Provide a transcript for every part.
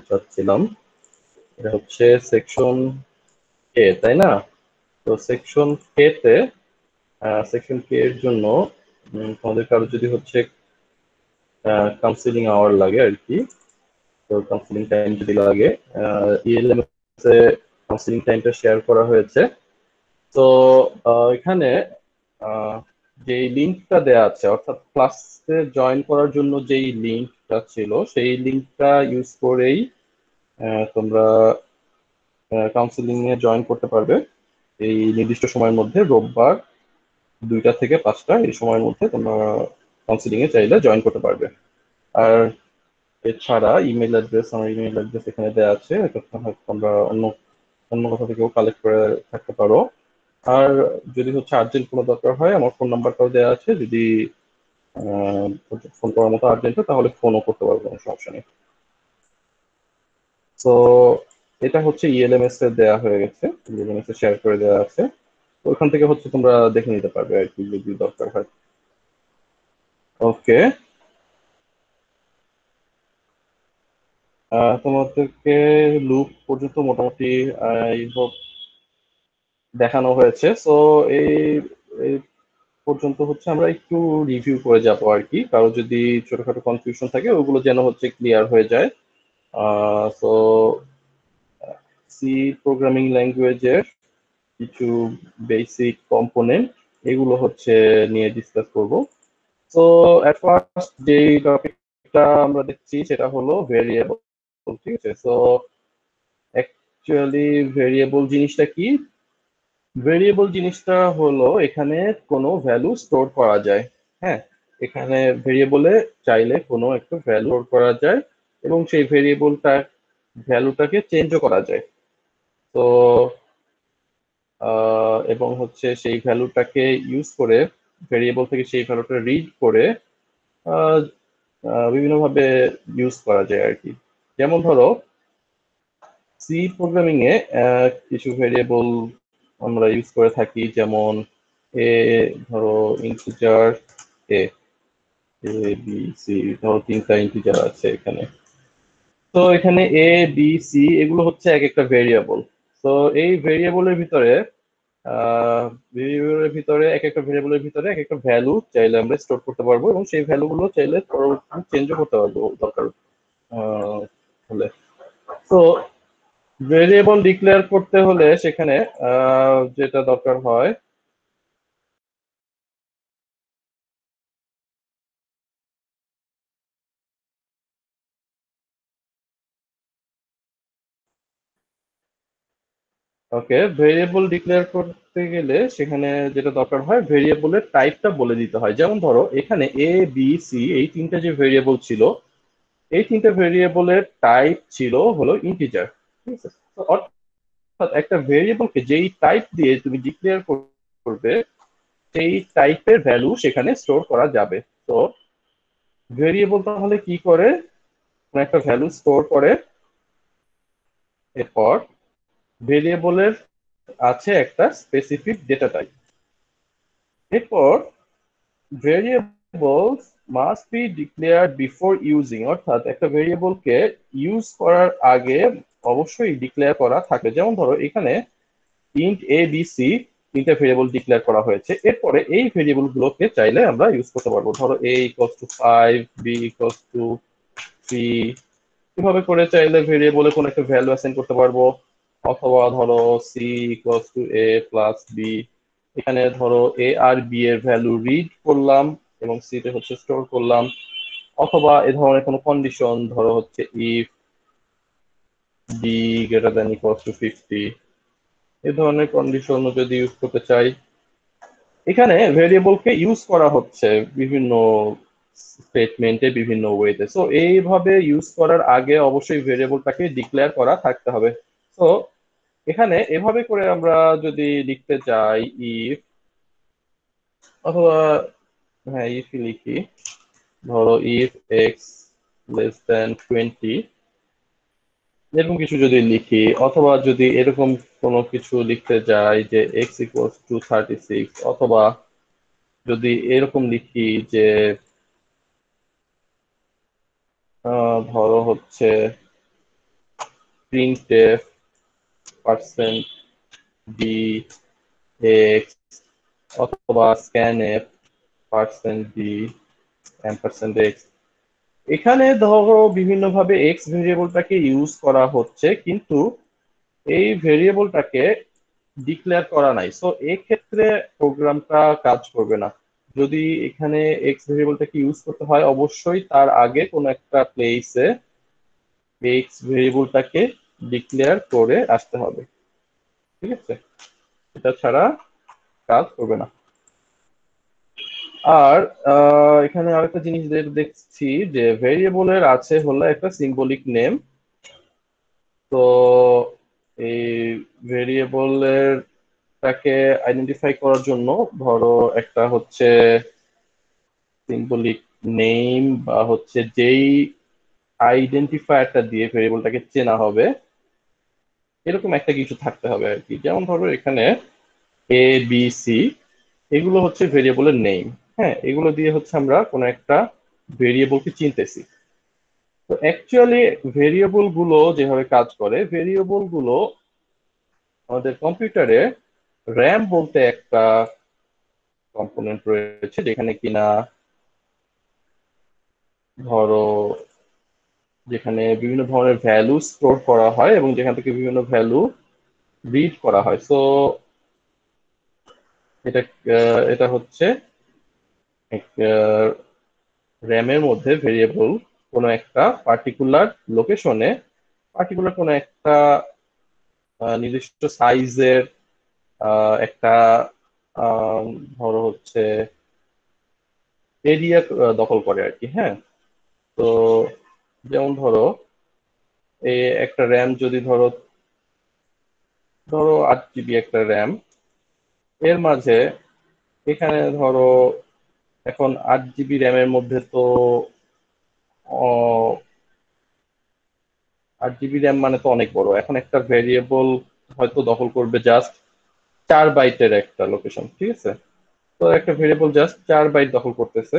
চাচ্ছিলাম। এটা হচ্ছে সেকশন কে, তাই না? তো সেকশন কে তে সেকশন কে এর জন্য তোমাদের কারো যদি হচ্ছে কাউন্সিলিং আওয়ার লাগে আর কি, তো কাউন্সিলিং টাইম যদি লাগে, ইএলএমএস এ কাউন্সিলিং টাইমটা শেয়ার করা হয়েছে। তো এখানে আহ, যেই লিঙ্কটা দেয়া আছে, অর্থাৎ ক্লাসে জয়েন করার জন্য যেই লিঙ্কটা ছিল সেই লিঙ্কটা ইউজ করেই তোমরা কাউন্সিলিং এ জয়েন করতে পারবে। এই নির্দিষ্ট সময়ের মধ্যে, রোববার 2টা থেকে 5টা এই সময়ের মধ্যে তোমরা কাউন্সিলিং এ চাইলে জয়েন করতে পারবে। আর এছাড়া ইমেল অ্যাড্রেস, আমার ইমেল অ্যাড্রেস এখানে দেওয়া আছে, এটা হয়তো তোমরা অন্য অন্য কোথা থেকেও কালেক্ট করে থাকতে পারো। আর যদি হচ্ছে আর্জেন্ট কোনো দরকার হয়, আমার ফোন নাম্বারটাও দেওয়া আছে, যদি ফোন করার মতো আর্জেন্ট হয় তাহলে ফোনও করতে পারবো, কোনো সমস্যা নেই। তো এটা হচ্ছে ইএলএমএস এ দেওয়া হয়ে গেছে, ইএলএমএস এ শেয়ার করে দেওয়া আছে। তো ওখান থেকে হচ্ছে তোমরা দেখে নিতে পারবে আর কি, যদি দরকার হয়। ওকে, তোমাদেরকে লুপ পর্যন্ত মোটামুটি আই হোপ দেখানো হয়েছে। সো এই এই পর্যন্ত হচ্ছে আমরা একটু রিভিউ করে যাবো আর কি, কারো যদি ছোটখাটো কনফিউশন থাকে ওগুলো যেন হচ্ছে ক্লিয়ার হয়ে যায়। সো সি প্রোগ্রামিং ল্যাঙ্গুয়েজের কিছু বেসিক কম্পোনেন্ট, এগুলো হচ্ছে নিয়ে ডিসকাস করব। তো এট ফার্স্ট যে টপিকটা আমরা দেখছি সেটা হলো ভেরিয়েবল। ঠিক আছে, সো অ্যাকচুয়ালি ভেরিয়েবল জিনিসটা কি? ভেরিয়েবল জিনিসটা হলো এখানে কোনো ভ্যালু স্টোর করা যায়। হ্যাঁ, এখানে ভেরিয়েবলে চাইলে কোনো একটা ভ্যালু স্টোর করা যায় এবং সেই ভ্যালুটাকে চেঞ্জও করা যায়। তো এবং হচ্ছে সেই ভ্যালুটাকে ইউজ করে, ভেরিয়েবল থেকে সেই ভ্যালুটা রিড করে আহ, বিভিন্নভাবে ইউজ করা যায় আর কি। যেমন ধরো সি প্রোগ্রামিং এ কিছু ভেরিয়েবল আমরা ইউজ করে থাকি, যেমন এ, ধরো integer A, A B C, ধরো 3টা ইন্টিজার আছে এখানে। তো এখানে এ বি সি এগুলো হচ্ছে এক একটা ভেরিয়েবল। তো এই ভেরিয়েবলের ভিতরে এক একটা ভেরিয়েবলের ভিতরে এক একটা ভ্যালু চাইলে আমরা স্টোর করতে পারবো এবং সেই ভ্যালু গুলো চাইলে চেঞ্জও করতে পারবো দরকার আহ, হলে। তো ভেরিয়েবল ডিক্লেয়ার করতে হলে সেখানে যেটা দরকার হয়, ওকে, ভেরিয়েবল ডিক্লেয়ার করতে গেলে সেখানে যেটা দরকার হয়, ভেরিয়েবলের টাইপটা বলে দিতে হয়। যেমন ধরো এখানে এ বি সি এই তিনটা যে ভেরিয়েবল ছিল, এই তিনটা ভেরিয়েবলের টাইপ ছিল হলো ইন্টিজার। ঠিক আছে, তো অর্থাৎ একটা ভেরিয়েবলকে যেই টাইপ দিয়ে তুমি ডিক্লেয়ার করবে সেই টাইপের ভ্যালু সেখানে স্টোর করা যাবে। তো ভেরিয়েবল তাহলে কি করে? একটা ভ্যালু স্টোর করে, এরপর ভেরিয়েবলের আছে একটা স্পেসিফিক ডেটা টাইপ। এরপর variables must be declared before using, অর্থাৎ একটা ভেরিয়েবলকে ইউজ করার আগে অবশ্যই ডিক্লেয়ার করা থাকে। যেমন ধরো এখানে ইন্ট এ বি সি তিনটা ভেরিয়েবল ডিক্লেয়ার করা হয়েছে, এরপরে এই ভেরিয়েবল গুলোকে চাইলে আমরা ইউজ করতে পারবো। ধরো a equals to 5, b equals to 3, এভাবে করে চাইলে ভেরিয়েবলে কোনো একটা ভ্যালু অ্যাসাইন করতে পারবো। অথবা ধরো C equals to A plus B, এখানে ধরো এ আর বি এর ভ্যালু রিড করলাম এবং সি তে হচ্ছে স্টোর করলাম। অথবা এ ধরনের কোনো কন্ডিশন, ধরো হচ্ছে if B greater than equals to 50, এ ধরনের কন্ডিশন যদি ইউজ করতে চাই। এখানে ভেরিয়েবলকে ইউজ করা হচ্ছে বিভিন্ন স্টেটমেন্টে, বিভিন্ন ওয়েতে। সো এইভাবে ইউজ করার আগে অবশ্যই ভেরিয়েবলটাকে ডিক্লেয়ার করা থাকতে হবে। তো এখানে এভাবে করে আমরা যদি লিখতে চাই ইফ, অথবা হ্যাঁ ইফ লিখি, ধরো ইফ এক্স লেস দেন 20, এরকম কিছু যদি লিখি, অথবা যদি এরকম কোনো কিছু লিখতে যাই যে এক্স ইকুয়ালস টু 36, অথবা যদি এরকম লিখি যে ধরো হচ্ছে printf পার্সেন্ট ডি এক্স অথবা scanf পার্সেন্ট ডি এম্পারসেন্ট এক্স। এখানে ধরো বিভিন্ন ভাবে এক্স ভেরিয়েবলটাকে ইউজ করা হচ্ছে, কিন্তু এই ভেরিয়েবলটাকে ডিক্লেয়ার করা নাই। সো এক্ষেত্রে প্রোগ্রামটা কাজ করবে না। যদি এখানে এক্স ভেরিয়েবলটাকে ইউজ করতে হয়, অবশ্যই তার আগে কোনো একটা প্লেসে এক্স ভেরিয়েবলটাকে ডিক্লেয়ার করে আসতে হবে। ঠিক আছে, এটা ছাড়া কাজ করবে না। আর এখানে আরেকটা জিনিস দেখছি যে ভেরিয়েবলের আছে হলো একটা সিম্বলিক নেম। তো এই ভেরিয়েবলের তাকে আইডেন্টিফাই করার জন্য ধরো একটা হচ্ছে সিম্বলিক নেম বা হচ্ছে যেই আইডেন্টিফায়ারটা দিয়ে ভেরিয়েবলটাকে চেনা হবে, এরকম একটা কিছু থাকতে হবে আর কি। যেমন ধরো এখানে এ বি সি, এগুলো হচ্ছে ভেরিয়েবলের নেম। হ্যাঁ, এগুলো দিয়ে হচ্ছে আমরা কোনো একটা ভেরিয়েবলকে চিনতেছি। তো অ্যাকচুয়ালি ভেরিয়েবল গুলো যেভাবে কাজ করে, ভেরিয়েবল গুলো আমাদের কম্পিউটারে র্যাম বলতে একটা কম্পোনেন্ট রয়েছে, যেখানে কিনা ধরো যেখানে বিভিন্ন ধরনের ভ্যালু স্টোর করা হয় এবং যেখান থেকে বিভিন্ন ভ্যালু রিড করা হয়। সো এটা এটা হচ্ছে র্যামের মধ্যে ভেরিয়েবল কোনো একটা পার্টিকুলার লোকেশনে পার্টিকুলার কোনো একটা নির্দিষ্ট সাইজের একটা ধরো হচ্ছে এরিয়া দখল করে আর কি। হ্যাঁ, তো যেমন ধরো একটা র্যাম যদি ধরো ধরো 8 জিবি একটা র্যাম, এর মাঝে এখানে ধরো এখন 8 জিবি র্যামের মধ্যে তো 8 জিবি র্যাম মানে তো অনেক বড়। এখন একটা ভেরিয়েবল হয়তো দখল করবে জাস্ট 4 বাইটের একটা লোকেশন। ঠিক আছে, তো একটা ভেরিয়েবল জাস্ট 4 বাইট দখল করতেছে।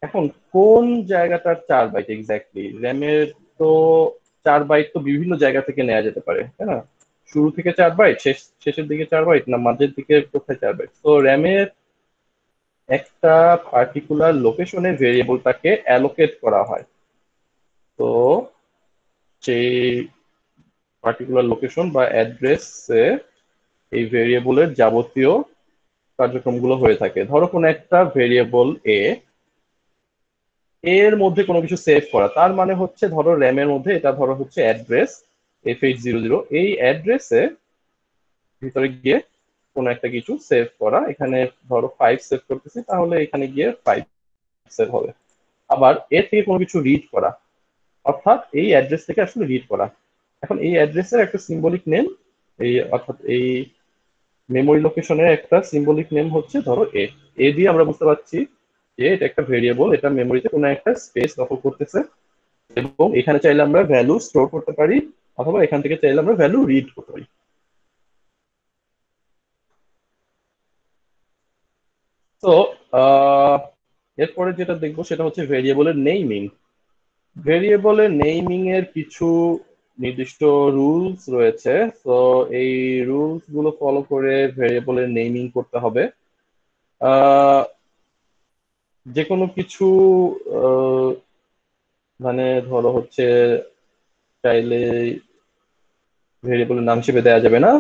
এখন কোন জায়গাটার 4 বাইট এক্স্যাক্টলি র্যামের? তো 4 বাইট তো বিভিন্ন জায়গা থেকে নেওয়া যেতে পারে, তাই না? শুরু থেকে 4 বাইট, শেষের দিকে 4 বাইট, না মাঝের দিকে কোথায় 4 বাইট? তো র্যামের একটা পার্টিকুলার লোকেশনে ভেরিয়েবলটাকে অ্যালোকেট করা হয়। তো সেই পার্টিকুলার লোকেশন বা অ্যাড্রেসে এই ভেরিয়েবলের যাবতীয় কার্যক্রমগুলো হয়ে থাকে। ধরো কোনো একটা ভেরিয়েবল এর মধ্যে কোনো কিছু সেভ করা, তার মানে হচ্ছে ধরো র্যামের মধ্যে এটা ধরো হচ্ছে অ্যাড্রেস F800, এই অ্যাড্রেসে ভিতরে গিয়ে কোনো একটা কিছু সেভ করা। এখানে ধরো 5 সেভ করতেছি, তাহলে এখানে গিয়ে 5 সেভ হবে। আবার এর থেকে কোনো কিছু রিড করা, অর্থাৎ এই অ্যাড্রেস থেকে আসলে রিড করা। এখন এই অ্যাড্রেসের একটা সিম্বলিক নেম, এই অর্থাৎ এই মেমোরি লোকেশনের একটা সিম্বলিক নেম হচ্ছে ধরো এ। এ দিয়ে আমরা বুঝতে পারছি যে এটা একটা ভেরিয়েবল, এটা মেমোরিতে কোনো একটা স্পেস দখল করতেছে এবং এখানে চাইলে আমরা ভ্যালু স্টোর করতে পারি অথবা এখান থেকে চাইলে আমরা ভ্যালু রিড করতে পারি। তো এরপরে যেটা দেখবো সেটা হচ্ছে ভেরিয়েবলের নেইমিং। ভেরিয়েবলের নেইমিং এর কিছু নির্দিষ্ট রুলস রয়েছে। তো এই রুলস গুলো ফলো করে ভেরিয়েবলের নেইমিং করতে হবে। আহ, যে কোনো কিছু আহ, মানে ধরো হচ্ছে চাইলে ভেরিয়েবলের নাম হিসেবে দেওয়া যাবে না।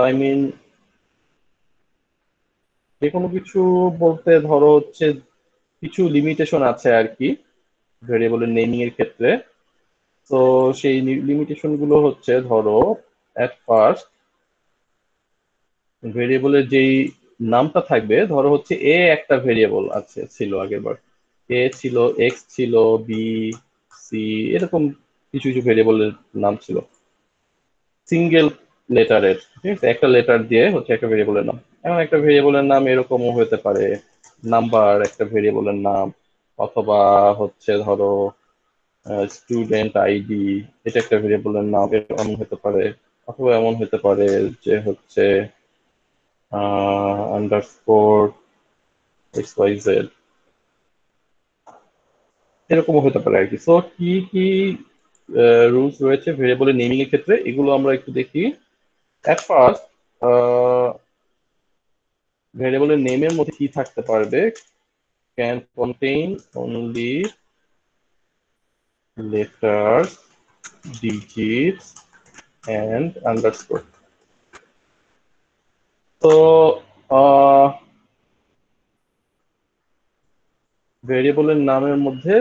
আই মিন যে কোনো কিছু বলতে ধরো হচ্ছে কিছু লিমিটেশন আছে আর কি ভেরিয়েবলের নেমিং এর ক্ষেত্রে। তো সেই লিমিটেশন গুলো হচ্ছে ধরো এট ফার্স্ট ভেরিয়েবলের যেই নামটা থাকবে, ধরো হচ্ছে এ একটা ভেরিয়েবল আছে, ছিল আগের বার এ ছিল, এক্স ছিল, বি, সি, এরকম কিছু কিছু ভেরিয়েবলের নাম ছিল সিঙ্গেল লেটারের। ঠিক আছে, একটা লেটার দিয়ে হচ্ছে একটা ভেরিয়েবলের নাম। এখন একটা ভেরিয়েবলের নাম এরকমও হতে পারে নাম্বার একটা ভেরিয়েবলের নাম, অথবা হচ্ছে ধরো স্টুডেন্ট আইডি, এটা একটা ভেরিয়েবলের নাম, এমন হতে পারে। অথবা এমন হতে পারে যে হচ্ছে আন্ডারস্কোর XYZ, এরকমও হতে পারে আর কি। সো কি কি রুলস রয়েছে ভেরিয়েবলের নেমিং এর ক্ষেত্রে, এগুলো আমরা একটু দেখি। এট ফার্স্ট ভেরিয়েবলের নেমের মধ্যে কি থাকতে পারবে? Can contain only letters, digits and underscore. তো ভেরিয়েবলের নামের মধ্যে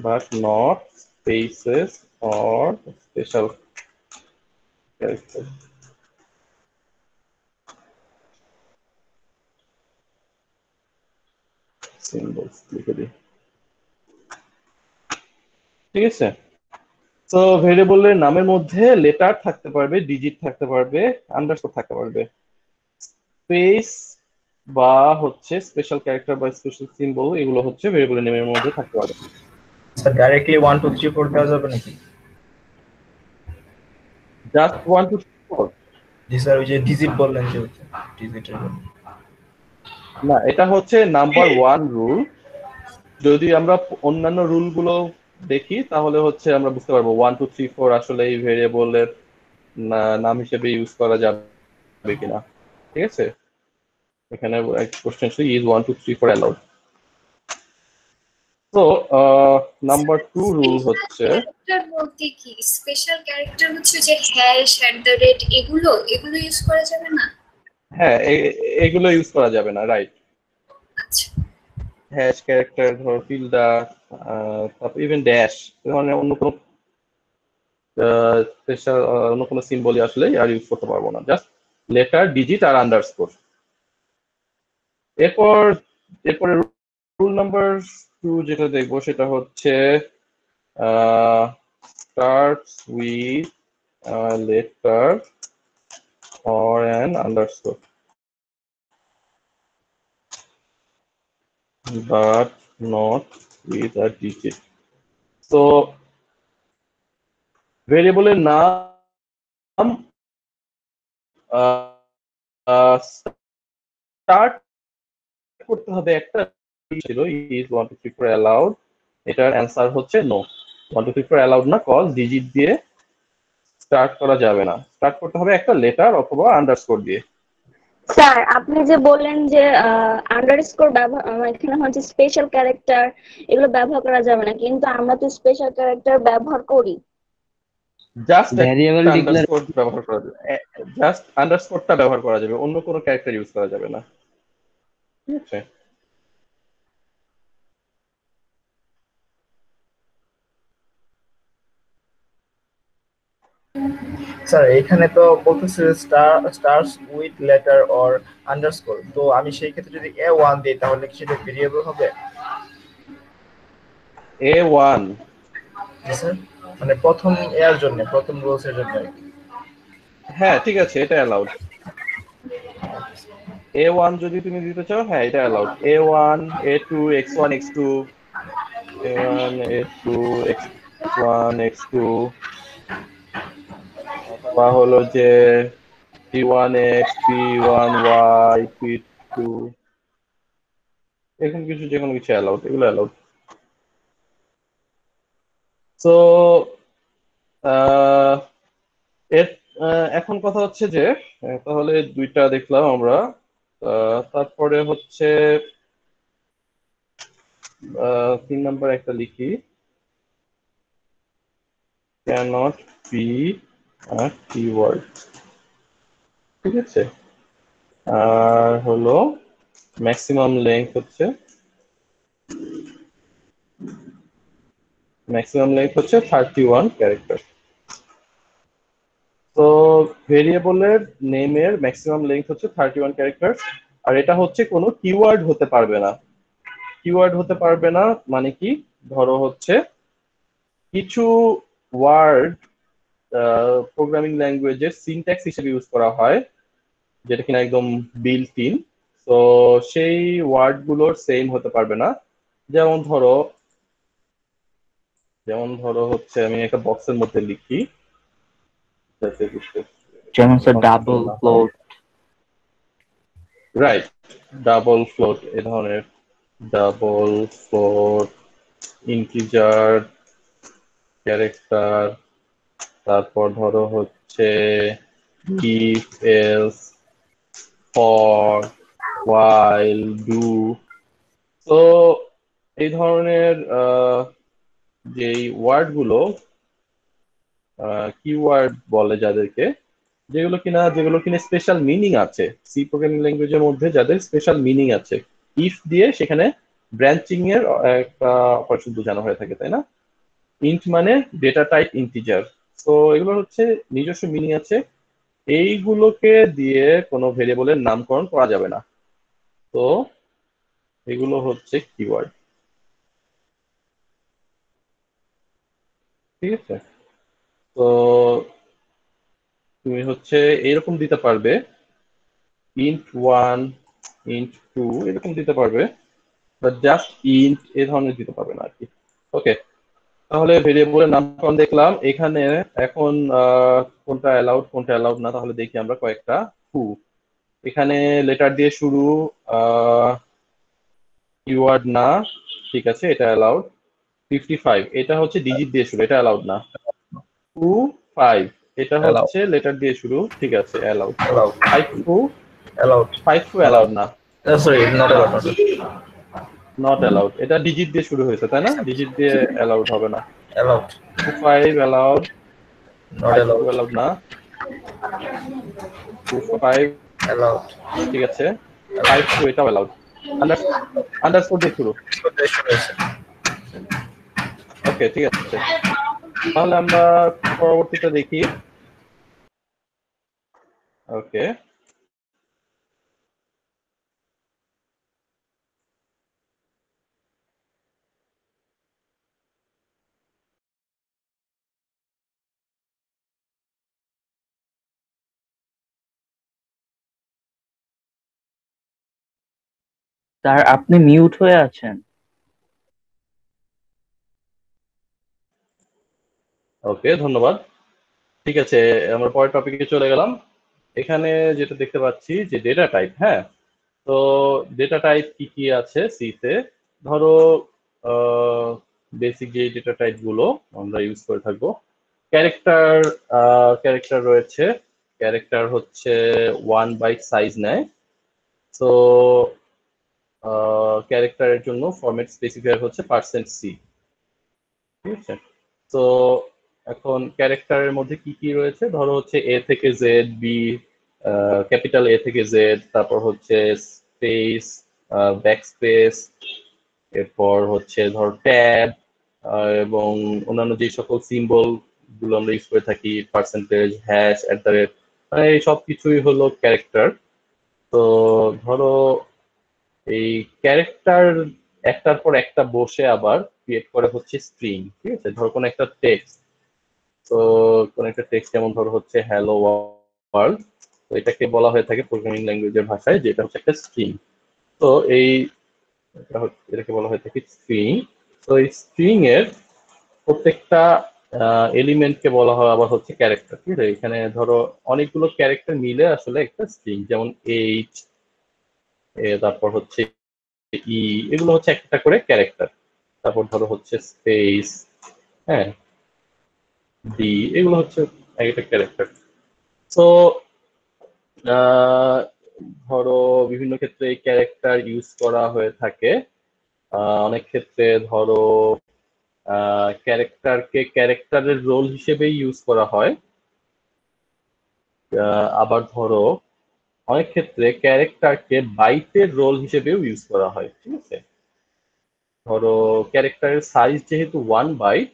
but not spaces or special character. Symbols লিখে দিই, ঠিক আছে। তো ভেরিয়েবলের নামের মধ্যে লেটার থাকতে পারবে, ডিজিট থাকতে পারবে, আন্ডারস্কোর থাকতে পারবে। স্পেস বা হচ্ছে স্পেশাল ক্যারেক্টার বা স্পেশাল সিম্বল এগুলো হচ্ছে ভেরিয়েবলের নেমের মধ্যে থাকতে পারবে। স্যার ডাইরেক্টলি 1 2 3 4 দেওয়া যাবে নাকি? জাস্ট 1 2 3 4? জি স্যার, ওই যে ডিজিট বললেন যে ডিজিটের জন্য। না, এটা হচ্ছে নাম্বার 1 রুল। যদি আমরা অন্যান্য রুল গুলো দেখি তাহলে হচ্ছে আমরা বুঝতে পারবো 1 2 3 4 আসলে এই ভেরিয়েবলের নাম হিসেবে ইউজ করা যাবে কিনা, ঠিক আছে। এখানে কোশ্চেন ছিল ইজ 1 2 3 4 অ্যালাউড। তো নাম্বার 2 রুল হচ্ছে ক্যারেক্টার বলতে কি স্পেশাল ক্যারেক্টার হচ্ছে যে হ্যাশ @ এগুলো ইউজ করা যাবে না? হ্যাঁ, এগুলো ইউজ করা যাবে না, রাইট। আচ্ছা, হ্যাশ ক্যারেক্টার, ধরো টিল্ডা, তারপর ইভেন ড্যাশ, মানে অন্য কোনো স্পেশাল অন্য কোনো সিম্বলই আসলে আর ইউজ করতে পারবো না, জাস্ট লেটার, ডিজিট আর আন্ডারস্কোর। এরপরে রুল নাম্বার 2 যেটা দেখবো সেটা হচ্ছে starts with a letter or an underscore but not with a digit. So ভেরিয়েবলের নাম স্টার্ট করতে হবে একটা ছিল is 1 2 3 4 allowed, এটার অ্যান্সার হচ্ছে নো। 1 2 3 4 অ্যালাউড না, কজ ডিজিট দিয়ে স্টার্ট করা যাবে না, স্টার্ট করতে হবে একটা লেটার অথবা আন্ডারস্কোর দিয়ে। স্যার আপনি যে বললেন যে আন্ডারস্কোর ব্যবহার, এখানে হচ্ছে স্পেশাল ক্যারেক্টার এগুলো ব্যবহার করা যাবে না, কিন্তু আমরা তো স্পেশাল ক্যারেক্টার ব্যবহার করি। জাস্ট ভ্যারিয়েবল ডিক্লেয়ার আন্ডারস্কোর ব্যবহার করা যাবে, জাস্ট আন্ডারস্কোরটা ব্যবহার করা যাবে, অন্য কোনো ক্যারেক্টার ইউজ করা যাবে না, ঠিক আছে। স্যার এখানে তো বলতেছে stars with letter or underscore, তো আমি সেই ক্ষেত্রে যদি A1 দিই তাহলে কি সেটা ভেরিয়েবল হবে? A1? জি স্যার, মানে প্রথম এর জন্য, প্রথম রুলস এর জন্য আর কি। হ্যাঁ ঠিক আছে, এটা অ্যালাউড। A1 যদি তুমি দিতে চাও, হ্যাঁ এটা allowed. A1, A2, X1, X2, A1, A2, X1, X2, অথবা হলো যে P1X, P1Y, P2, এরকম কিছু, যে কোনো কিছু অ্যালাউড, এগুলো অ্যালাউড। তো এর এখন কথা হচ্ছে যে তাহলে দুইটা দেখলাম আমরা, তারপরে হচ্ছে 3 নাম্বার একটা লিখি, cannot be a keyword, ঠিক আছে। আর হলো ম্যাক্সিমাম লেংথ হচ্ছে 31 ক্যারেক্টার। তো ভেরিয়েবলের নেমের ম্যাক্সিমাম লেংথ হচ্ছে 31 ক্যারেক্টার, আর এটা হচ্ছে কোনো কিওয়ার্ড হতে পারবে না। কিওয়ার্ড হতে পারবে না মানে কি, ধরো হচ্ছে কিছু ওয়ার্ড প্রোগ্রামিং ল্যাঙ্গুয়েজের সিনট্যাক্স হিসেবে ইউজ করা হয়, যেটা কিনা একদম বিল্ট ইন, তো সেই ওয়ার্ড গুলোর সেম হতে পারবে না। যেমন ধরো হচ্ছে আমি একটা বক্সের মধ্যে লিখি, যেমন sir double float. Right, double float, এ ধরনের ডাবল ফ্লোট, ইন্টিজার, ক্যারেক্টার, তারপর ধরো হচ্ছে if, else, for, while, do। তো এই ধরনের যেই ওয়ার্ড গুলো কিওয়ার্ড বলে যাদেরকে, যেগুলো কিনা স্পেশাল মিনিং আছে, সি প্রোগ্রামিং ল্যাঙ্গুয়েজের মধ্যে যাদের স্পেশাল মিনিং আছে, ইফ দিয়ে সেখানে ব্রাঞ্চিং এর একটা অপারেশন বোঝানো হয়ে থাকে, তাই না? ইন্ট মানে ডেটা টাইপ ইন্টিজার। তো এগুলো হচ্ছে নিজস্ব মিনিং আছে, এইগুলোকে দিয়ে কোনো ভেরিয়েবলের নামকরণ করা যাবে না। তো এগুলো হচ্ছে কিওয়ার্ড, ঠিক আছে? তো তুমি হচ্ছে এইরকম দিতে পারবে, ইন্ট ওয়ান, ইন্ট টু, এরকম দিতে পারবে, বাট জাস্ট ইন্ট এই ধরনের দিতে পারবে না আর কি। ওকে, তাহলে ভেরিয়েবলের নামকরণ দেখলাম এখানে। এখন কোনটা অ্যালাউড কোনটা অ্যালাউড না তাহলে দেখি আমরা কয়েকটা। হু, এখানে লেটার দিয়ে শুরু, কিওয়ার্ড না, ঠিক আছে, এটা অ্যালাউড। 55 এটা হচ্ছে ডিজিট দিয়ে শুরু, এটা অ্যালাউড না। 25 এটা Allow. হচ্ছে লেটার দিয়ে শুরু, ঠিক আছে, অ্যালাউড। Allow. 52 Allowed. অ্যালাউড না, Sorry, not না, allowed. Not not allowed. এটা ডিজিট দিয়ে শুরু হয়েছে, তাই না? ডিজিট দিয়ে অ্যালাউড হবে না। allowed. 25 allowed, Not 52 allowed. Allowed না, 25 Allowed. ঠিক আছে, 52 এটাও অ্যালাউড। আন্ডারস্কোর দিয়ে শুরু, ওকে, ঠিক আছে। তাহলে আমরা পরবর্তীটা দেখি। ওকে, স্যার আপনি মিউট হয়ে আছেন। ওকে, ধন্যবাদ। ঠিক আছে, আমরা পরের টপিকে চলে গেলাম। এখানে যেটা দেখতে পাচ্ছি যে ডেটা টাইপ, হ্যাঁ। তো ডেটা টাইপ কি কি আছে সি তে? ধরো বেসিক যে ডেটা টাইপ গুলো আমরা ইউজ করে থাকবো, ক্যারেক্টার, ক্যারেক্টার রয়েছে। ক্যারেক্টার হচ্ছে 1 বাইট সাইজ নেয়। তো ক্যারেক্টারের জন্য ফরম্যাট স্পেসিফায়ার হচ্ছে %c, ঠিক আছে? তো এখন ক্যারেক্টারের মধ্যে কি কি রয়েছে, ধরো হচ্ছে এ থেকে জেড, বি, ক্যাপিটাল এ থেকে জেড, তারপর হচ্ছে স্পেস, ব্যাক স্পেস, এরপর হচ্ছে ধর ট্যাব, এবং অন্যান্য যে সকল সিম্বল গুলো আমরা ইউজ করে থাকি, পার্সেন্টেজ, হ্যাশ, @, মানে এই সব কিছুই হলো ক্যারেক্টার। তো ধরো এই ক্যারেক্টার একটার পর একটা বসে আবার ক্রিয়েট করে হচ্ছে স্ট্রিং, ঠিক আছে? ধরো কোন একটা টেক্সট, তো কোন একটা টেক্সট যেমন ধরো হচ্ছে হ্যালো ওয়ার্ল্ড, তো এটাকে বলা হয়ে থাকে প্রোগ্রামিং ল্যাঙ্গুয়েজের ভাষায় যেটা হচ্ছে একটা স্ট্রিং। তো এই এটাকে বলা হয়ে থাকে স্ট্রিং। তো এই স্ট্রিং এর প্রত্যেকটা এলিমেন্টকে বলা হয় আবার হচ্ছে ক্যারেক্টার, ঠিক আছে? এখানে ধরো অনেকগুলো ক্যারেক্টার মিলে আসলে একটা স্ট্রিং, যেমন এইচ, তারপর হচ্ছে ই, এগুলো হচ্ছে একটা করে ক্যারেক্টার। তারপর ধরো হচ্ছে স্পেস, হ্যাঁ, ডি, এগুলো হচ্ছে একটা ক্যারেক্টার। তো ধরো বিভিন্ন ক্ষেত্রে এই ক্যারেক্টার ইউজ করা হয়ে থাকে। অনেক ক্ষেত্রে ধরো ক্যারেক্টারকে ক্যারেক্টারের রোল হিসেবে ইউজ করা হয়। আবার ধরো অনেক ক্ষেত্রে ক্যারেক্টারকে বাইটের রোল হিসেবেও ইউজ করা হয়, ঠিক আছে? ধরো ক্যারেক্টারের সাইজ যেহেতু 1 বাইট,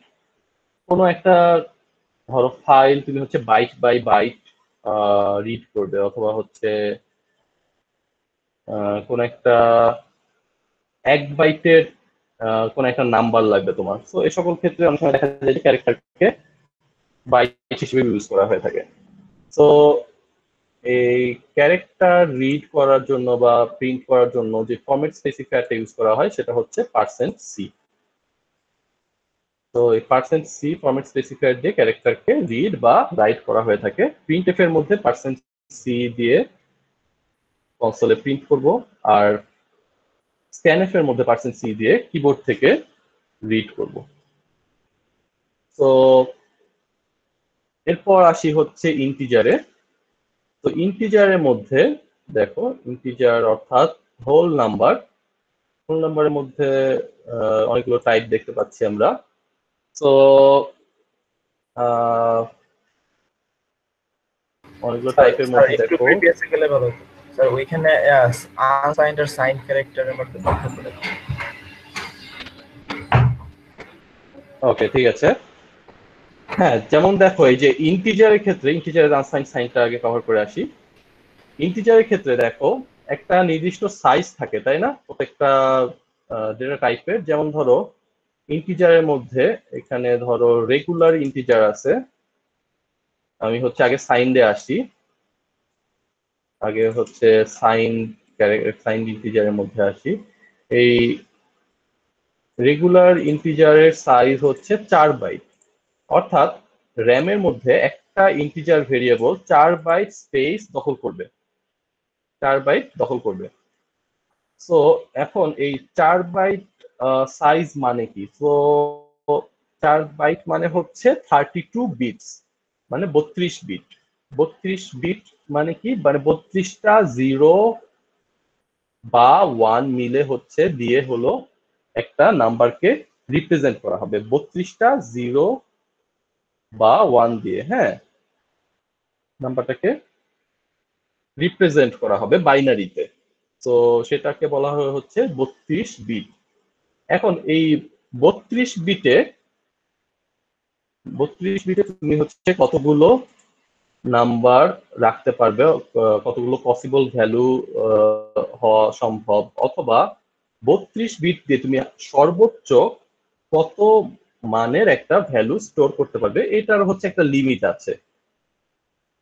কোনো একটা ধরো ফাইল তুমি হচ্ছে বাইট বাই বাইট রিড করবে, অথবা হচ্ছে কোন একটা 1 বাইটের কোন একটা নাম্বার লাগবে তোমার। তো এই সকল ক্ষেত্রে অনেক সময় দেখা যায় যে ক্যারেক্টারকে বাইট হিসেবে ইউজ করা হয়ে থাকে। তো এই ক্যারেক্টার রিড করার জন্য বা প্রিন্ট করার জন্য যে ফরম্যাট স্পেসিফায়ারটা ইউজ করা হয় সেটা হচ্ছে %c। তো এই %c ফরম্যাট স্পেসিফায়ার দিয়ে ক্যারেক্টারকে রিড বা রাইট করা হয়ে থাকে। প্রিন্টএফ এর মধ্যে %c দিয়ে কনসোলে প্রিন্ট করব, আর স্ক্যানএফ এর মধ্যে %c দিয়ে কিবোর্ড থেকে রিড করব। তো এরপর আসি হচ্ছে ইন্টিজারে। তো ইন্টিজারের মধ্যে দেখো, ইন্টিজার অর্থাৎ হোল নাম্বারের মধ্যে অনেকগুলো টাইপ দেখতে পাচ্ছি আমরা। তো অনেকগুলো টাইপের স্যার মধ্যে একটু দেখো, প্রিভিয়াসে গেলে ভালো হতো স্যার, ওইখানে আনসাইন্ড আর সাইন্ড ক্যারেক্টারের মধ্যে পার্থক্য করে। ওকে ঠিক আছে। হ্যাঁ, যেমন দেখো এই যে ইন্টিজারের ক্ষেত্রে, ইন্টিজারের আনসাইন্ড সাইনটা আগে কভার করে আসি। ইন্টিজারের ক্ষেত্রে দেখো একটা নির্দিষ্ট সাইজ থাকে, তাই না, প্রত্যেকটা ডেটা টাইপের। যেমন ধরো ইন্টিজারের মধ্যে এখানে ধরো রেগুলার ইন্টিজার আছে। আমি হচ্ছে আগে সাইন দিয়ে আসি। আগে হচ্ছে সাইন ইন্টিজারের মধ্যে আসি। এই রেগুলার ইন্টিজারের সাইজ হচ্ছে 4 বাইট, অর্থাৎ র্যামের মধ্যে একটা ইন্টিজার ভেরিয়েবল 4 বাইট স্পেস দখল করবে, 4 বাইট দখল করবে। সো এখন এই 4 বাইট সাইজ মানে কি? তো 4 বাইট মানে হচ্ছে 32 বিটস, মানে 32 বিট। 32 বিট মানে কি? মানে 32টা 0 বা 1 মিলে হচ্ছে দিয়ে হলো একটা নাম্বারকে রিপ্রেজেন্ট করা হবে, 32টা 0 বা 1 দিয়ে। হ্যাঁ, নাম্বারটাকে রিপ্রেজেন্ট করা হবে বাইনারিতে। তো সেটাকে বলা হচ্ছে 32 বিট। এখন এই 32 বিটে তুমি হচ্ছে কতগুলো নাম্বার রাখতে পারবে, কতগুলো পসিবল ভ্যালু হওয়া সম্ভব, অথবা 32 বিট দিয়ে তুমি সর্বোচ্চ কত মানের একটা ভ্যালু স্টোর করতে পারবে, এটার হচ্ছে একটা লিমিট আছে।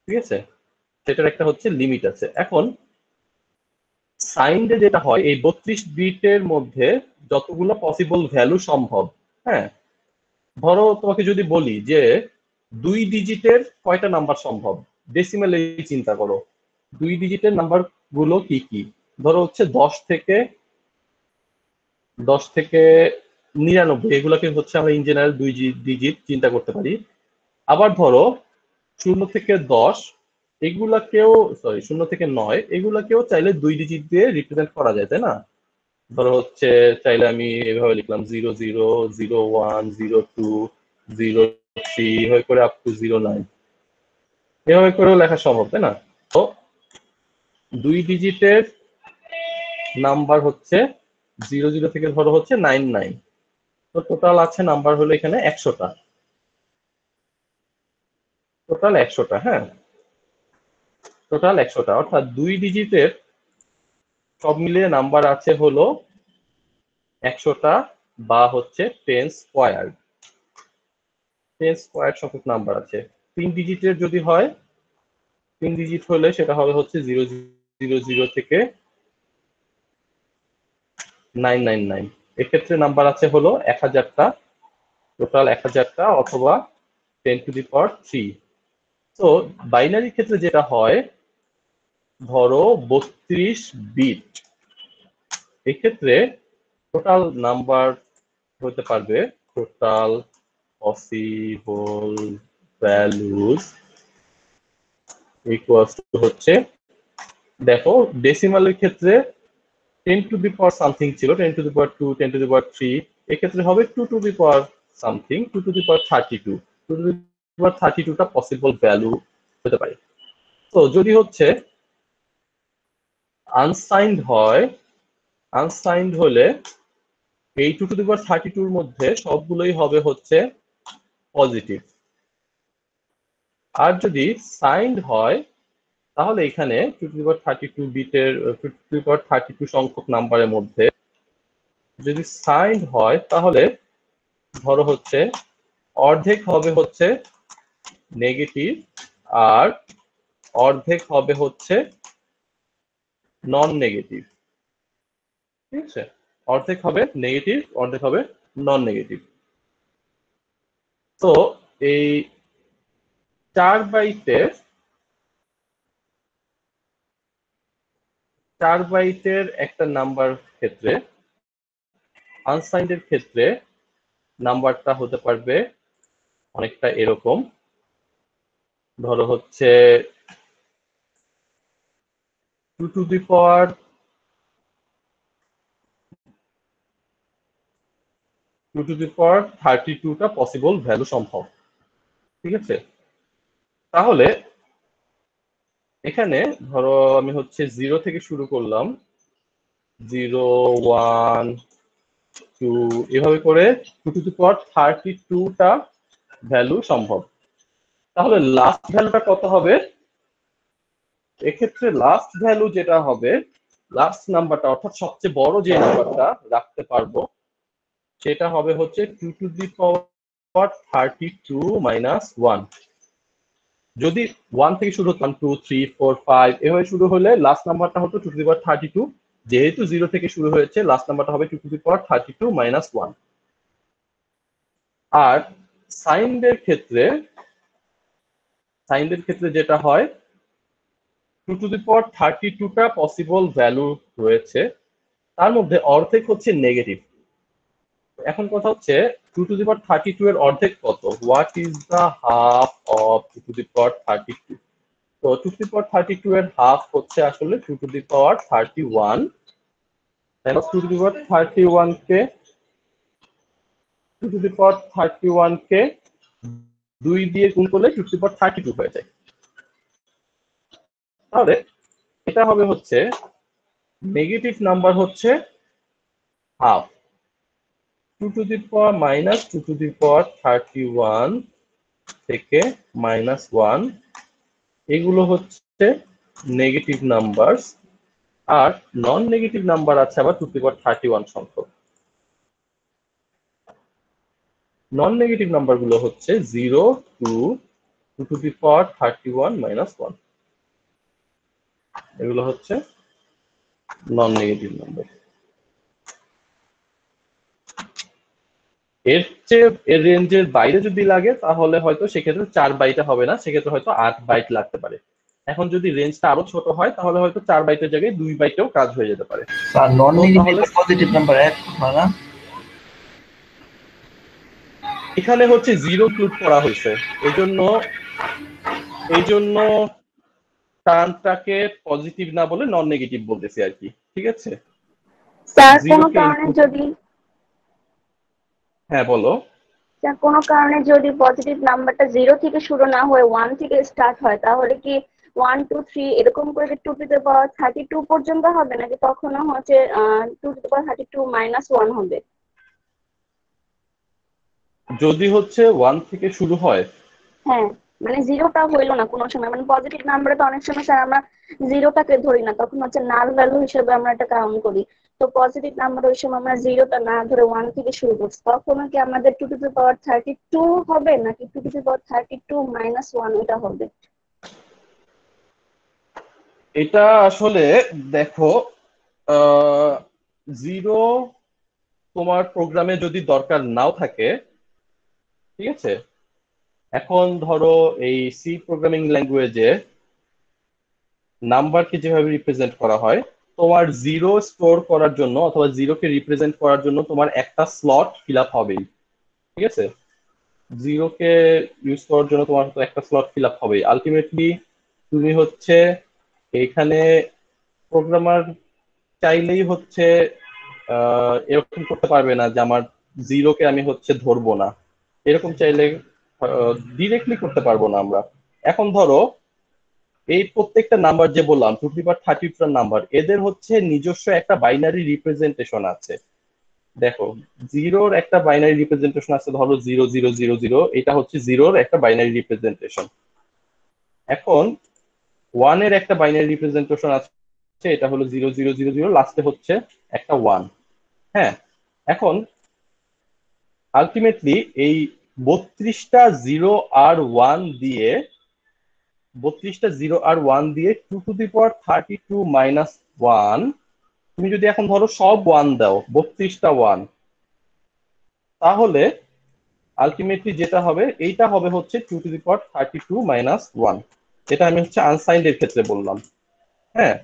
ঠিক আছে, সেটার একটা হচ্ছে লিমিট আছে। এখন সাইন্ডে যেটা হয়, এই 32 বিটের মধ্যে যতগুলো পসিবল ভ্যালু সম্ভব। হ্যাঁ, ধরো তোমাকে যদি বলি যে 2 ডিজিটের কয়টা নাম্বার সম্ভব, ডেসিমেলে চিন্তা করো, 2 ডিজিটের নাম্বার গুলো কি কি? ধরো হচ্ছে 10 থেকে 99, এগুলোকে হচ্ছে আমরা ইন জেনারেল 2 ডিজিট চিন্তা করতে পারি। আবার ধরো 0 থেকে 10, এগুলাকেও, সরি 0 থেকে 9, এগুলাকেও চাইলে 2 ডিজিট দিয়ে রিপ্রেজেন্ট করা যায়, তাই না? ধরো হচ্ছে চাইলে আমি এভাবে লিখলাম 00, 01, 02, 03 হয়ে করে আপ টু 09, এভাবে করেও লেখা সম্ভব, তাই না? তো 2 ডিজিটের নাম্বার হচ্ছে 00 থেকে ধরো হচ্ছে 99, তো টোটাল আছে নাম্বার হলো এখানে 100টা, টোটাল 100টা। হ্যাঁ, টোটাল 100টা, অর্থাৎ 2 ডিজিটের সব মিলিয়ে নাম্বার আছে হলো 100টা, বা হচ্ছে 10 স্কোয়ার, 10 স্কোয়ার সংখ্যক নাম্বার আছে। 3 ডিজিটের যদি হয়, 3 ডিজিট হলে সেটা হবে হচ্ছে 000 থেকে 999। এক্ষেত্রে নাম্বার আছে হলো 1000টা, টোটাল 1000টা, অথবা 10⁻3। তো বাইনারি ক্ষেত্রে যেটা হয়, ধরো 32 বিট, এক্ষেত্রে টোটাল নাম্বার হতে পারবে, total possible values equals to হচ্ছে, দেখো ডেসিমালের ক্ষেত্রে 10⁻সামথিং ছিল, 10⁻2, 10⁻3, এক্ষেত্রে হবে 2⁻ সামথিং, 2⁻32, 2⁻32টা পসিবল ভ্যালু হতে পারে। তো যদি হচ্ছে আনসাইন্ড হয়, আনসাইন্ড হলে এই 2⁻32 মধ্যে সবগুলোই হবে হচ্ছে পজিটিভ। আর যদি সাইন্ড হয়, তাহলে এখানে 2⁻32 বিটের 2⁻32 সংখ্যক নাম্বারের মধ্যে যদি সাইন্ড হয়, তাহলে ধরো হচ্ছে অর্ধেক হবে হচ্ছে নেগেটিভ, আর অর্ধেক হবে হচ্ছে নন নেগেটিভ। ঠিক আছে, অর্ধেক হবে নেগেটিভ, অর্ধেক হবে নন নেগেটিভ। তো এই 4 বাইটের একটা নাম্বার ক্ষেত্রে আনসাইন্ড এর ক্ষেত্রে নাম্বারটা হতে পারবে অনেকটা এরকম, ধরো হচ্ছে 2 টু দি পাওয়ার 32টা পসিবল ভ্যালু সম্ভব। ঠিক আছে, তাহলে এখানে ধরো আমি হচ্ছে 0 থেকে শুরু করলাম, 0 1 2 এভাবে করে 2 টু দি পাওয়ার 32টা ভ্যালু সম্ভব। তাহলে লাস্ট ভ্যালুটা কত হবে? এক্ষেত্রে লাস্ট ভ্যালু যেটা হবে, লাস্ট নাম্বারটা অর্থাৎ সবচেয়ে বড় যে নাম্বারটা রাখতে পারবো সেটা হবে হচ্ছে 2 টু দি পাওয়ার 32 মাইনাস 1। যদি 1 থেকে শুরু হতো 1 2 3 4 5 এভাবে শুরু হলে লাস্ট নাম্বারটা হতো 2 টু দি পাওয়ার 32, যেহেতু 0 থেকে শুরু হয়েছে লাস্ট নাম্বারটা হবে 2 টু দি পাওয়ার 32 মাইনাস 1। আর সাইনদের ক্ষেত্রে যেটা হয় 2 টু দি পাওয়ার 32টা পসিবল ভ্যালু রয়েছে, তার মধ্যে অর্ধেক হচ্ছে নেগেটিভ। এখন কথা হচ্ছে 2 টু দি পাওয়ার 32 এর অর্ধেক কত? What is the half of 2 to the power 32? তো 2 টু দি পাওয়ার 32 এর হাফ হচ্ছে আসলে 2 টু দি পাওয়ার 31। তাহলে 2 to the power 31 K 2 to the power 31 কে 2 দিয়ে গুণ করলে 2 টু দি পাওয়ার 32 হয়ে যায়। তাহলে এটা হবে হচ্ছে নেগেটিভ নাম্বার হচ্ছে half. 2 to the power minus 2 to the power 31 থেকে মাইনাস 1 এগুলো হচ্ছে নেগেটিভ নাম্বার। আর নন নেগেটিভ নাম্বার আছে আবার 2 টু দি পাওয়ার 31 সংখ্যক। নন নেগেটিভ নাম্বার গুলো হচ্ছে 0 2 2 টু দি পাওয়ার 31 মাইনাস 1, এগুলো হচ্ছে নন নেগেটিভ নাম্বার। এর রেঞ্জের বাইরে যদি লাগে তাহলে হয়তো সেক্ষেত্রে 4 বাইটে হবে না, সেক্ষেত্রে হয়তো 8 বাইট লাগতে পারে। এখন যদি রেঞ্জটা আরো ছোট হয় তাহলে হয়তো 4 বাইটের জায়গায় 2 বাইটেও কাজ হয়ে যেতে পারে। স্যার নন তো নেগেটিভ তাহলে পজিটিভ নাম্বার এক হয় না? এখানে হচ্ছে 0 ইনক্লুড করা হয়েছে, এই জন্য টার্মটাকে পজিটিভ না বলে নন নেগেটিভ বলতেছি আর কি। ঠিক আছে, স্যার কোনো 0 কে কারণে ইনক্লুড, যদি হ্যাঁ বলো। স্যার কোনো কারণে যদি পজিটিভ নাম্বারটা 0 থেকে শুরু না হয়ে 1 থেকে স্টার্ট হয় তাহলে কি 1 2 3 এরকম করে 2 টু দি পাওয়ার 32 পর্যন্ত হবে, নাকি তখনও হচ্ছে 2 টু দি পাওয়ার 32 মাইনাস 1 হবে? যদি হচ্ছে 1 থেকে শুরু হয়, হ্যাঁ, মানে জিরোটা হইলো না কোনো সময়, মানে পজিটিভ নাম্বারে তো অনেক সময় স্যার আমরা জিরোটাকে ধরি না, তখন হচ্ছে নাল ভ্যালু হিসেবে আমরা এটা কাউন্ট করি। তো পজিটিভ নাম্বার ওই সময় আমরা জিরোটা না ধরে 1 থেকে শুরু করছি, তখন কি আমাদের 2 টু দি পাওয়ার 32 হবে নাকি 2 টু দি পাওয়ার 32 মাইনাস 1 এটা হবে? এটা আসলে দেখো, 0 তোমার প্রোগ্রামে যদি দরকার নাও থাকে, ঠিক আছে, এখন ধরো এই সি প্রোগ্রামিং ল্যাঙ্গুয়েজে নাম্বারকে যেভাবে রিপ্রেজেন্ট করা হয়, তোমার 0 স্টোর করার জন্য অথবা 0 কে রিপ্রেজেন্ট করার জন্য তোমার একটা স্লট ফিল আপ হবেই। ঠিক আছে, 0 কে ইউজ করার জন্য তোমার তো একটা স্লট ফিল আপ হবেই। আলটিমেটলি তুমি হচ্ছে এখানে প্রোগ্রামার চাইলেই হচ্ছে এরকম করতে পারবে না যে আমার 0 কে আমি হচ্ছে ধরবো না, এরকম চাইলে ডিরেক্টলি করতে পারবো না আমরা। এখন ধরো এই প্রত্যেকটা নাম্বার যে বললাম 2 টু দি পাওয়ার 32টা নাম্বার, এদের হচ্ছে নিজস্ব একটা বাইনারি রিপ্রেজেন্টেশন আছে। দেখো, 0-র একটা বাইনারি রিপ্রেজেন্টেশন আছে, ধরো 0000, এটা হচ্ছে 0-র একটা বাইনারি রিপ্রেজেন্টেশন। এখন 1-এর একটা বাইনারি রিপ্রেজেন্টেশন আছে, এটা হলো 0000, লাস্টে হচ্ছে একটা 1। হ্যাঁ, এখন আলটিমেটলি এই 32টা 0 আর 1 দিয়ে 2 টু দি পাওয়ার 32 মাইনাস 1, তুমি যদি এখন ধরো সব 1 দাও, 32টা 1, তাহলে আলটিমেটলি যেটা হবে এইটা হবে হচ্ছে 2 টু দি পাওয়ার 32 মাইনাস 1। এটা আমি হচ্ছে আনসাইন্ড এর ক্ষেত্রে বললাম। হ্যাঁ,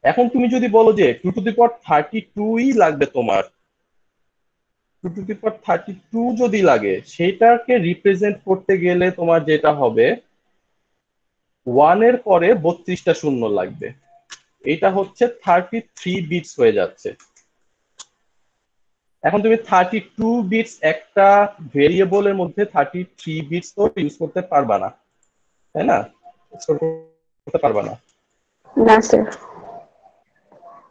এখন তুমি যদি বলো যে 2 টু দি পাওয়ার 32ই লাগবে তোমার, 2^32 যদি লাগে, সেটাকে রিপ্রেজেন্ট করতে গেলে তোমার যেটা হবে 1 এর পরে 32টা শূন্য লাগবে। এটা হচ্ছে 33 বিটস হয়ে যাচ্ছে। এখন তুমি 32 বিটস একটা ভেরিয়েবলের মধ্যে 33 বিটস তো ইউজ করতে পারবা না, তাই না? স্টোর করতে পারবা না, না স্যার।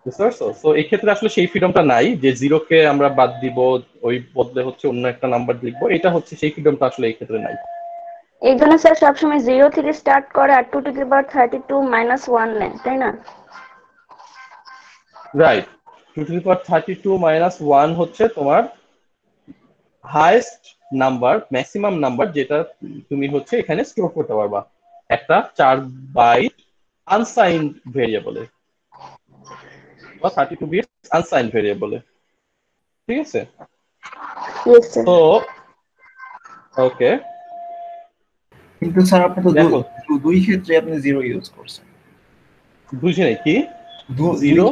বুঝতে পারছো? তো এই ক্ষেত্রে আসলে সেই ফ্রিডমটা নাই যে 0 কে আমরা বাদ দিব, ওই বদলে হচ্ছে অন্য একটা নাম্বার লিখবো, এটা হচ্ছে সেই ফ্রিডমটা আসলে এই ক্ষেত্রে নাই। এই জন্য স্যার সবসময় 0 থেকে স্টার্ট করে আর 2^32 - 1 নেয়, তাই না? রাইট, 2^32 - 1 হচ্ছে তোমার হাইয়েস্ট নাম্বার, ম্যাক্সিমাম নাম্বার, যেটা তুমি হচ্ছে এখানে স্টোর করতে পারবা একটা 4 বাইট আনসাইন্ড ভেরিয়েবলে বা 32 বিট আনসাইন্ড ভেরিয়েবলে। ঠিক আছে? Yes sir. তো ওকে, কিন্তু স্যার আপনি তো দেখো দুই ক্ষেত্রে আপনি 0 ইউজ করছেন। বুঝি নাই কি দুই 0।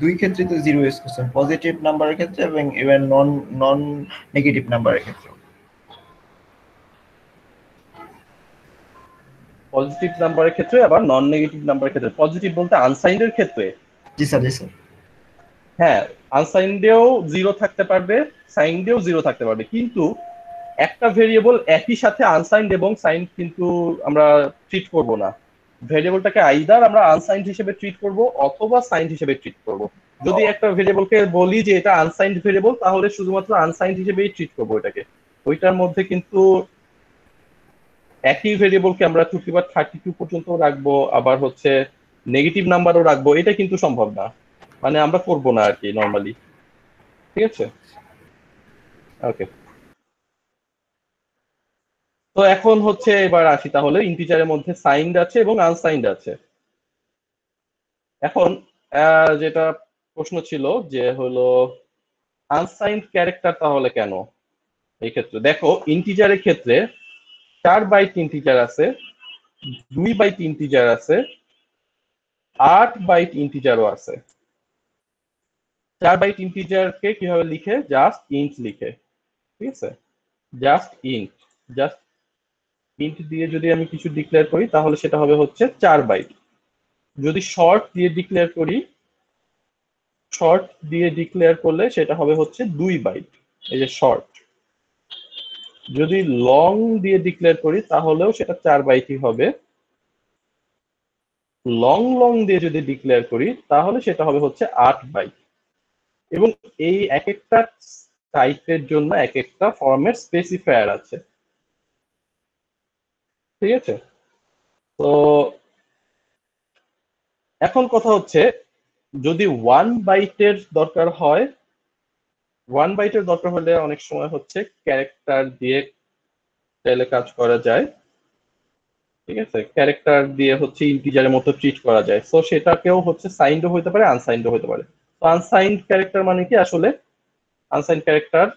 দুই ক্ষেত্রে তো 0 ইউজ করছেন, পজিটিভ নাম্বারের ক্ষেত্রে এবং ইভেন নন নন নেগেটিভ নাম্বারের ক্ষেত্রে। পজিটিভ নাম্বারের ক্ষেত্রে আবার নন নেগেটিভ নাম্বারের ক্ষেত্রে। পজিটিভ বলতে আনসাইন্ডের ক্ষেত্রে? জি স্যার, জি স্যার। হ্যাঁ, আনসাইন্ডেও 0 থাকতে পারবে, সাইন্ডেও 0 থাকতে পারবে, কিন্তু একটা ভেরিয়েবল একই সাথে আনসাইন্ড এবং সাইন্ড কিন্তু আমরা ট্রিট করব না। ভেরিয়েবলটাকে আইদার আমরা আনসাইন্ড হিসেবে ট্রিট করব অথবা সাইন্ড হিসেবে ট্রিট করব। যদি একটা ভেরিয়েবলকে বলি যে এটা আনসাইন্ড ভেরিয়েবল, তাহলে শুধুমাত্র আনসাইন্ড হিসেবেই ট্রিট করব এটাকে। ওইটার মধ্যে কিন্তু একই ভেরিয়েবলকে আমরা 2^32 পর্যন্ত রাখবো, আবার হচ্ছে নেগেটিভ নাম্বারও রাখবো, এটা কিন্তু সম্ভব না, মানে আমরা করব না আর কি নর্মালি। ঠিক আছে? ওকে, তো এখন হচ্ছে এবার আসি তাহলে, ইন্টিজারের মধ্যে সাইন্ড আছে এবং আনসাইন্ড আছে। এখন যেটা প্রশ্ন ছিল যে হলো আনসাইন্ড ক্যারেক্টার তাহলে কেন? এই ক্ষেত্রে দেখো, ইন্টিজারের ক্ষেত্রে 4 বাইট ইন্টিজার আছে, 2 বাইট ইন্টিজার আছে, 8 বাইট ইন্টিজারও আছে। 4 বাইট ইন্টিজারকে কিভাবে লিখে? জাস্ট ইন্ট লিখে। ঠিক আছে? জাস্ট ইন্ট, জাস্ট ইন্ট দিয়ে যদি আমি কিছু ডিক্লেয়ার করি তাহলে সেটা হবে হচ্ছে 4 বাইট। যদি শর্ট দিয়ে ডিক্লেয়ার করি, শর্ট দিয়ে ডিক্লেয়ার করলে সেটা হবে হচ্ছে 2 বাইট, এই যে শর্ট। যদি লং দিয়ে ডিক্লেয়ার করি তাহলেও সেটা 4 বাইটই হবে। লং লং দিয়ে যদি ডিক্লেয়ার করি তাহলে সেটা হবে হচ্ছে 8 বাইট। এবং এই এক একটা টাইপের জন্য এক একটা ফরম্যাট স্পেসিফায়ার আছে। ঠিক আছে? তো এখন কথা হচ্ছে, যদি 1 বাইটের দরকার হয়, 1 বাইটের দরকার হলে অনেক সময় হচ্ছে ক্যারেক্টার দিয়ে চাইলে কাজ করা যায়। ঠিক আছে? ক্যারেক্টার দিয়ে হচ্ছে ইন্টিজারের মতো ট্রিট করা যায়, সো সেটাকেও হচ্ছে সাইন্ডও হতে পারে, আনসাইন্ডও হতে পারে। তো আনসাইন্ড ক্যারেক্টার মানে কি আসলে? আনসাইন্ড ক্যারেক্টার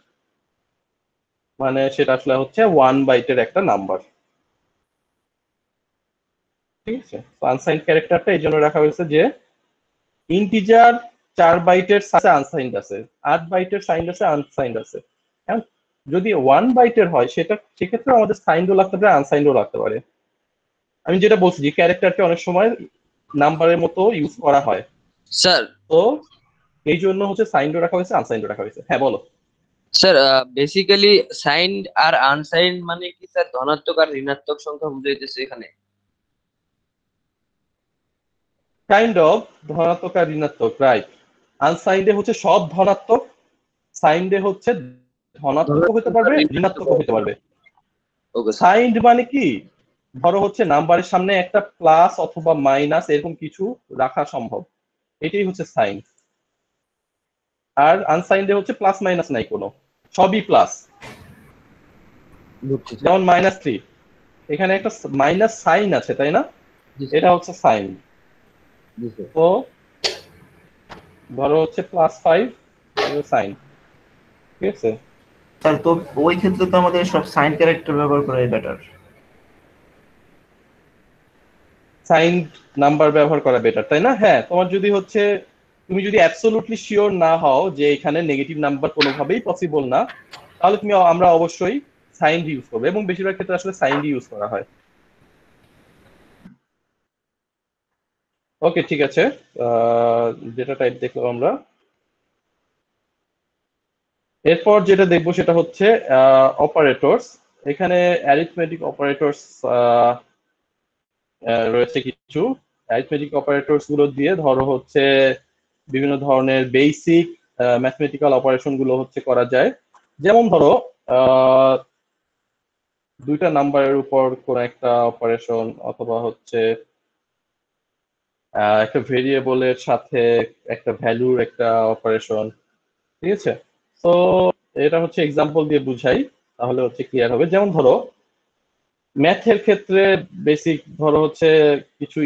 মানে সেটা আসলে হচ্ছে 1 বাইটের একটা নাম্বার। ঠিক আছে? তো আনসাইন্ড ক্যারেক্টারটা এই জন্য রাখা হয়েছে যে ইন্টিজার 4 বাইটের সাথে আনসাইন্ড আছে, 8 বাইটের সাইন্ড আছে, আনসাইন্ড আছে। এখন যদি 1 বাইটের হয় সেটা, সেক্ষেত্রে আমাদের সাইন্ডও লাগতে পারে, আনসাইন্ডও লাগতে পারে। আমি যেটা বলছি যে ক্যারেক্টারকে অনেক সময় নাম্বারের মতো ইউজ করা হয়, স্যার। তো এই জন্য হচ্ছে সাইন্ডও রাখা হয়েছে, আনসাইন্ডও রাখা হয়েছে। হ্যাঁ বলো। স্যার বেসিক্যালি সাইন্ড আর আনসাইন্ড মানে কি স্যার ধনাত্মক আর ঋণাত্মক সংখ্যা বুঝাইতেছে এখানে? কাইন্ড অফ ধনাত্মক আর ঋণাত্মক, রাইট। আনসাইন্ডে হচ্ছে সব ধনাত্মক, সাইন্ডে হচ্ছে ধনাত্মক হতে পারবে, ঋণাত্মক হতে পারবে। Okay sir. সাইন্ড মানে কি? ধরো হচ্ছে নাম্বারের সামনে একটা প্লাস অথবা মাইনাস এরকম কিছু রাখা সম্ভব, এটাই হচ্ছে সাইন। আর আনসাইন্ডে হচ্ছে প্লাস মাইনাস নাই কোনো, সবই প্লাস। বুঝছি স্যার। যেমন -3, এখানে একটা মাইনাস সাইন আছে, তাই না? জি স্যার। এটা হচ্ছে সাইন। জি স্যার। তো ধরো হচ্ছে +5 সাইন। ঠিক আছে? স্যার তো ওই ক্ষেত্রে তো আমাদের সব সাইন ক্যারেক্টার ব্যবহার করাই বেটার। সাইন নাম্বার ব্যবহার করা বেটার, তাই না? হ্যাঁ, তোমার যদি হচ্ছে তুমি যদি অ্যাবসলিউটলি শিওর না হও যে এখানে নেগেটিভ নাম্বার কোনোভাবেই পসিবল না, তাহলে আমরা অবশ্যই সাইন ইউজ করবো, এবং বেশিরভাগ ক্ষেত্রে আসলে সাইন ইউজ করা হয়। ওকে, ঠিক আছে। যেটা টাইপ দেখলাম আমরা, এরপর যেটা দেখবো সেটা হচ্ছে অপারেটরস। এখানে অ্যারিথমেটিক অপারেটরস রয়েছে কিছু। অ্যারিথমেটিক অপারেটরস গুলো দিয়ে ধরো হচ্ছে বিভিন্ন ধরনের বেসিক ম্যাথমেটিক্যাল অপারেশন গুলো হচ্ছে করা যায়। যেমন ধরো দুইটা নাম্বারের উপর কোন একটা অপারেশন, অথবা হচ্ছে একটা ভেরিয়েবলের সাথে একটা ভ্যালুর একটা অপারেশন। ঠিক আছে, তো এটা হচ্ছে এক্সাম্পল দিয়ে বুঝাই, তাহলে হচ্ছে ক্লিয়ার হবে। যেমন ধরো ম্যাথের ক্ষেত্রে বেসিক ধরো হচ্ছে কিছু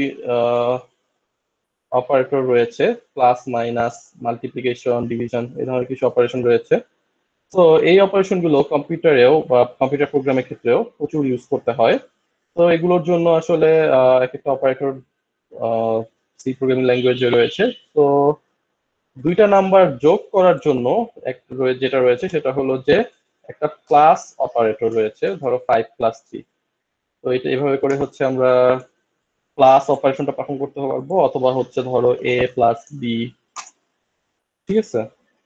অপারেটর রয়েছে, প্লাস মাইনাস মাল্টিপ্লিকেশন ডিভিশন, এই ধরনের কিছু অপারেশন রয়েছে। তো এই অপারেশন গুলো কম্পিউটারেও বা কম্পিউটার প্রোগ্রামের ক্ষেত্রেও প্রচুর ইউজ করতে হয়। তো এগুলোর জন্য আসলে এক একটা অপারেটর সি প্রোগ্রামিং ল্যাঙ্গুয়েজে রয়েছে। তো দুইটা নাম্বার যোগ করার জন্য যেটা রয়েছে সেটা হলো যে একটা প্লাস অপারেটর রয়েছে, ধরো 5+3। তো এটা এভাবে করে হচ্ছে আমরা প্লাস অপারেশনটা পারফর্ম করতে পারবো, অথবা হচ্ছে ধরো a+b, ঠিক আছে,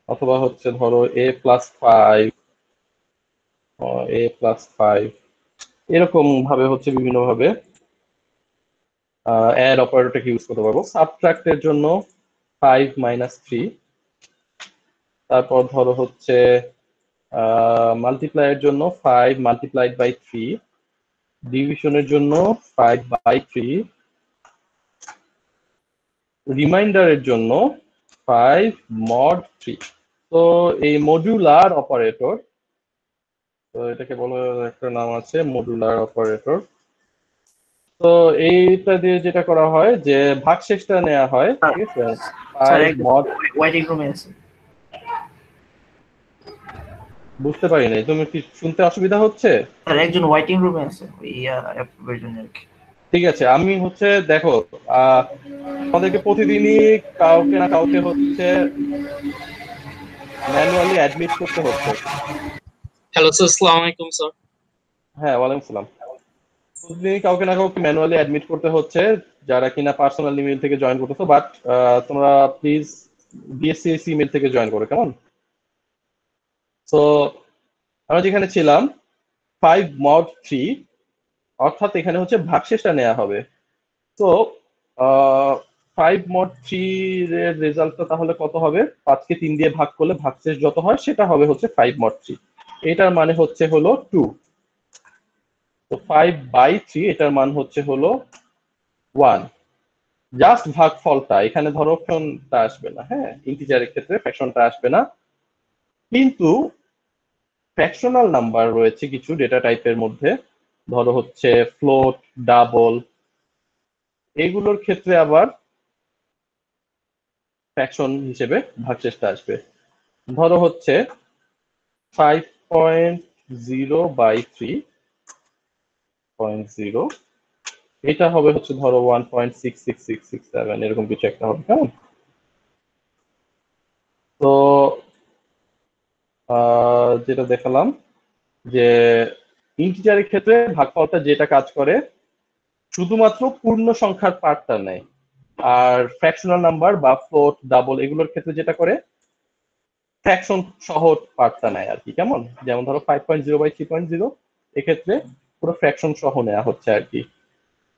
অথবা হচ্ছে ধরো a+5, a+5, এরকম ভাবে হচ্ছে বিভিন্ন ভাবে অ্যাড অপারেটরটাকে ইউজ করতে পারবো। সাবট্রাক্টের জন্য 5-3, তারপর ধরো হচ্ছে মাল্টিপ্লাইয়ের জন্য 5 × 3, ডিভিশনের জন্য 5/3, রিমাইন্ডারের জন্য 5mod3। তো এই মডুলার অপারেটর, তো এটাকে বলা একটা নাম আছে মডুলার অপারেটর। তো এইটা দিয়ে যেটা করা হয় যে ভাগশেষটা নেওয়া হয়, ঠিক আছে, স্যার 5 mod। ওয়েটিং রুমে আছে। বুঝতে পারি নাই, তুমি কি শুনতে অসুবিধা হচ্ছে? স্যার একজন ওয়েটিং রুমে আছে ওই অ্যাপ্রুভের জন্য আর কি। ঠিক আছে, আমি হচ্ছে দেখো আমাদেরকে প্রতিদিনই কাউকে না কাউকে হচ্ছে ম্যানুয়ালি অ্যাডমিট করতে হচ্ছে। হ্যালো স্যার, আসসালামু আলাইকুম স্যার। হ্যাঁ, ওয়ালাইকুম সালাম। প্রতিদিনই কাউকে না কাউকে ম্যানুয়ালি অ্যাডমিট করতে হচ্ছে যারা কিনা পার্সোনাল ইমেল থেকে জয়েন করতেছো, বাট তোমরা প্লিজ বিএসসি ইমেল থেকে জয়েন করো, কেমন? তো আমরা যেখানে ছিলাম 5mod3, অর্থাৎ এখানে হচ্ছে ভাগশেষটা নেওয়া হবে। তো 5mod3 এর রেজাল্টটা তাহলে কত হবে? 5কে 3 দিয়ে ভাগ করলে ভাগশেষ যত হয় সেটা হবে হচ্ছে 5mod3। এটার মানে হচ্ছে হলো 2। তো 5/3 এটার মান হচ্ছে হলো 1। জাস্ট ভাগফলটা, এখানে ধরো ফ্র্যাকশনটা আসবে না, হ্যাঁ, ইন্টিজারের ক্ষেত্রে ফ্র্যাকশনটা আসবে না। কিন্তু ফ্র্যাকশনাল নাম্বার রয়েছে কিছু ডেটা টাইপের মধ্যে, ধরো হচ্ছে ফ্লোট, ডাবল, এগুলোর ক্ষেত্রে আবার ফ্র্যাকশন হিসেবে ভাগশেষটা আসবে। ধরো হচ্ছে 5.0/3.0, এটা হবে হচ্ছে ধরো 1.66667, এরকম কিছু একটা হবে, কেমন? তো যেটা দেখালাম যে ইন্টিজারের ক্ষেত্রে ভাগফলটা যেটা কাজ করে শুধুমাত্র পূর্ণ সংখ্যার পার্টটা নেয়, আর ফ্র্যাকশনাল নাম্বার বা ফ্লোট, ডাবল এগুলোর ক্ষেত্রে যেটা করে ফ্র্যাকশন সহ পার্টটা নেয় আর কি, কেমন? যেমন ধরো 5.0/3.0, এক্ষেত্রে পুরো ফ্র্যাকশন সহ নেওয়া হচ্ছে আর কি।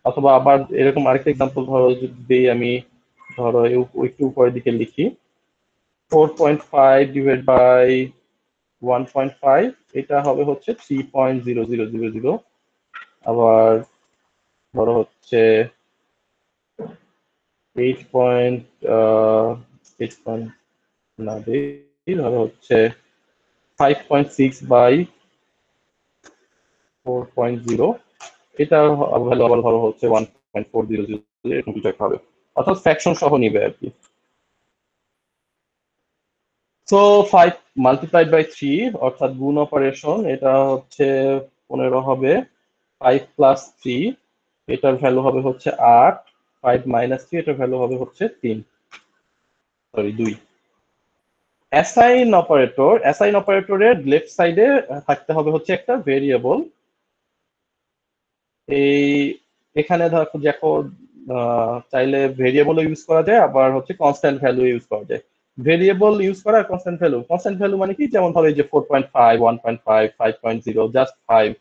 অথবা আবার এরকম আরেকটা এক্সাম্পল ধরো যদি দিই আমি, ধরো একটু উপরের দিকে লিখি 4.5/1.5, এটা হবে হচ্ছে 3.0000। আবার ধরো হচ্ছে 8. না দিই, ধরো হচ্ছে 5.6/4.0, এটা ভ্যালু আবার ধরো হচ্ছে 1.400, এরকম কিছু একটা হবে, অর্থাৎ ফ্র্যাকশন সহ নিবে আর কি। সো 5 × 3 অর্থাৎ গুণ অপারেশন, এটা হচ্ছে 15 হবে। 5+3, এটার ভ্যালু হবে হচ্ছে 8। 5 - 3, এটার ভ্যালু হবে হচ্ছে 3। সরি 2 অ্যাসাইন অপারেটরের লেফট সাইডে থাকতে হবে হচ্ছে একটা ভেরিয়েবল। এই এখানে দেখো চাইলে ভেরিয়েবল ইউজ করা যায়, আবার হচ্ছে কনস্ট্যান্ট ভ্যালু ইউজ করা যায়। ভেরিয়েবল ইউজ করা কনস্ট্যান্ট ভ্যালু মানে কি, যেমন ধরো এই যে 4.5 1.5 5.0 জাস্ট 5,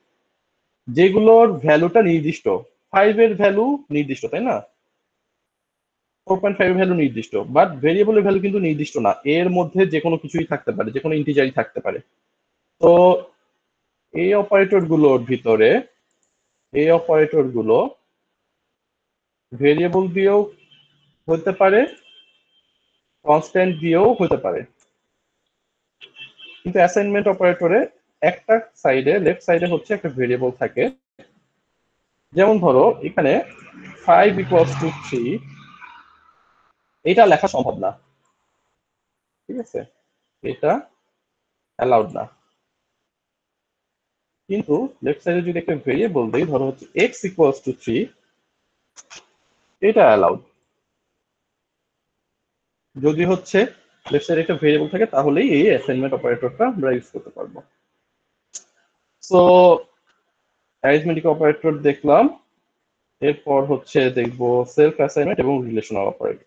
যেগুলোর ভ্যালুটা নির্দিষ্ট। 5 এর ভ্যালু নির্দিষ্ট, তাই না? 4.5 এর ভ্যালু নির্দিষ্ট, বাট ভেরিয়েবলের ভ্যালু কিন্তু নির্দিষ্ট না, এর মধ্যে যে কোনো কিছুই থাকতে পারে, যে কোনো ইন্টিজারই থাকতে পারে। তো এই অপারেটর গুলো ভেরিয়েবল দিয়েও হতে পারে, কনস্ট্যান্ট দিয়েও হতে পারে, কিন্তু অ্যাসাইনমেন্ট অপারেটরে একটা সাইডে, লেফট সাইডে হচ্ছে একটা ভেরিয়েবল থাকে। যেমন ধরো এখানে 5 = 3, এটা লেখা সম্ভব না, ঠিক আছে, এটা অ্যালাউড না। কিন্তু লেফট সাইডে যদি একটা ভেরিয়েবল দেই, ধরো হচ্ছে x = 3, এটা অ্যালাউড। যদি হচ্ছে লেফট সাইডে একটা ভেরিয়েবল থাকে, তাহলেই এই অ্যাসাইনমেন্ট অপারেটরটা আমরা ইউজ করতে পারবো। সো অ্যারিথমেটিক অপারেটর দেখলাম, এরপর হচ্ছে দেখবো সেলফ অ্যাসাইনমেন্ট এবং রিলেশনাল অপারেটর।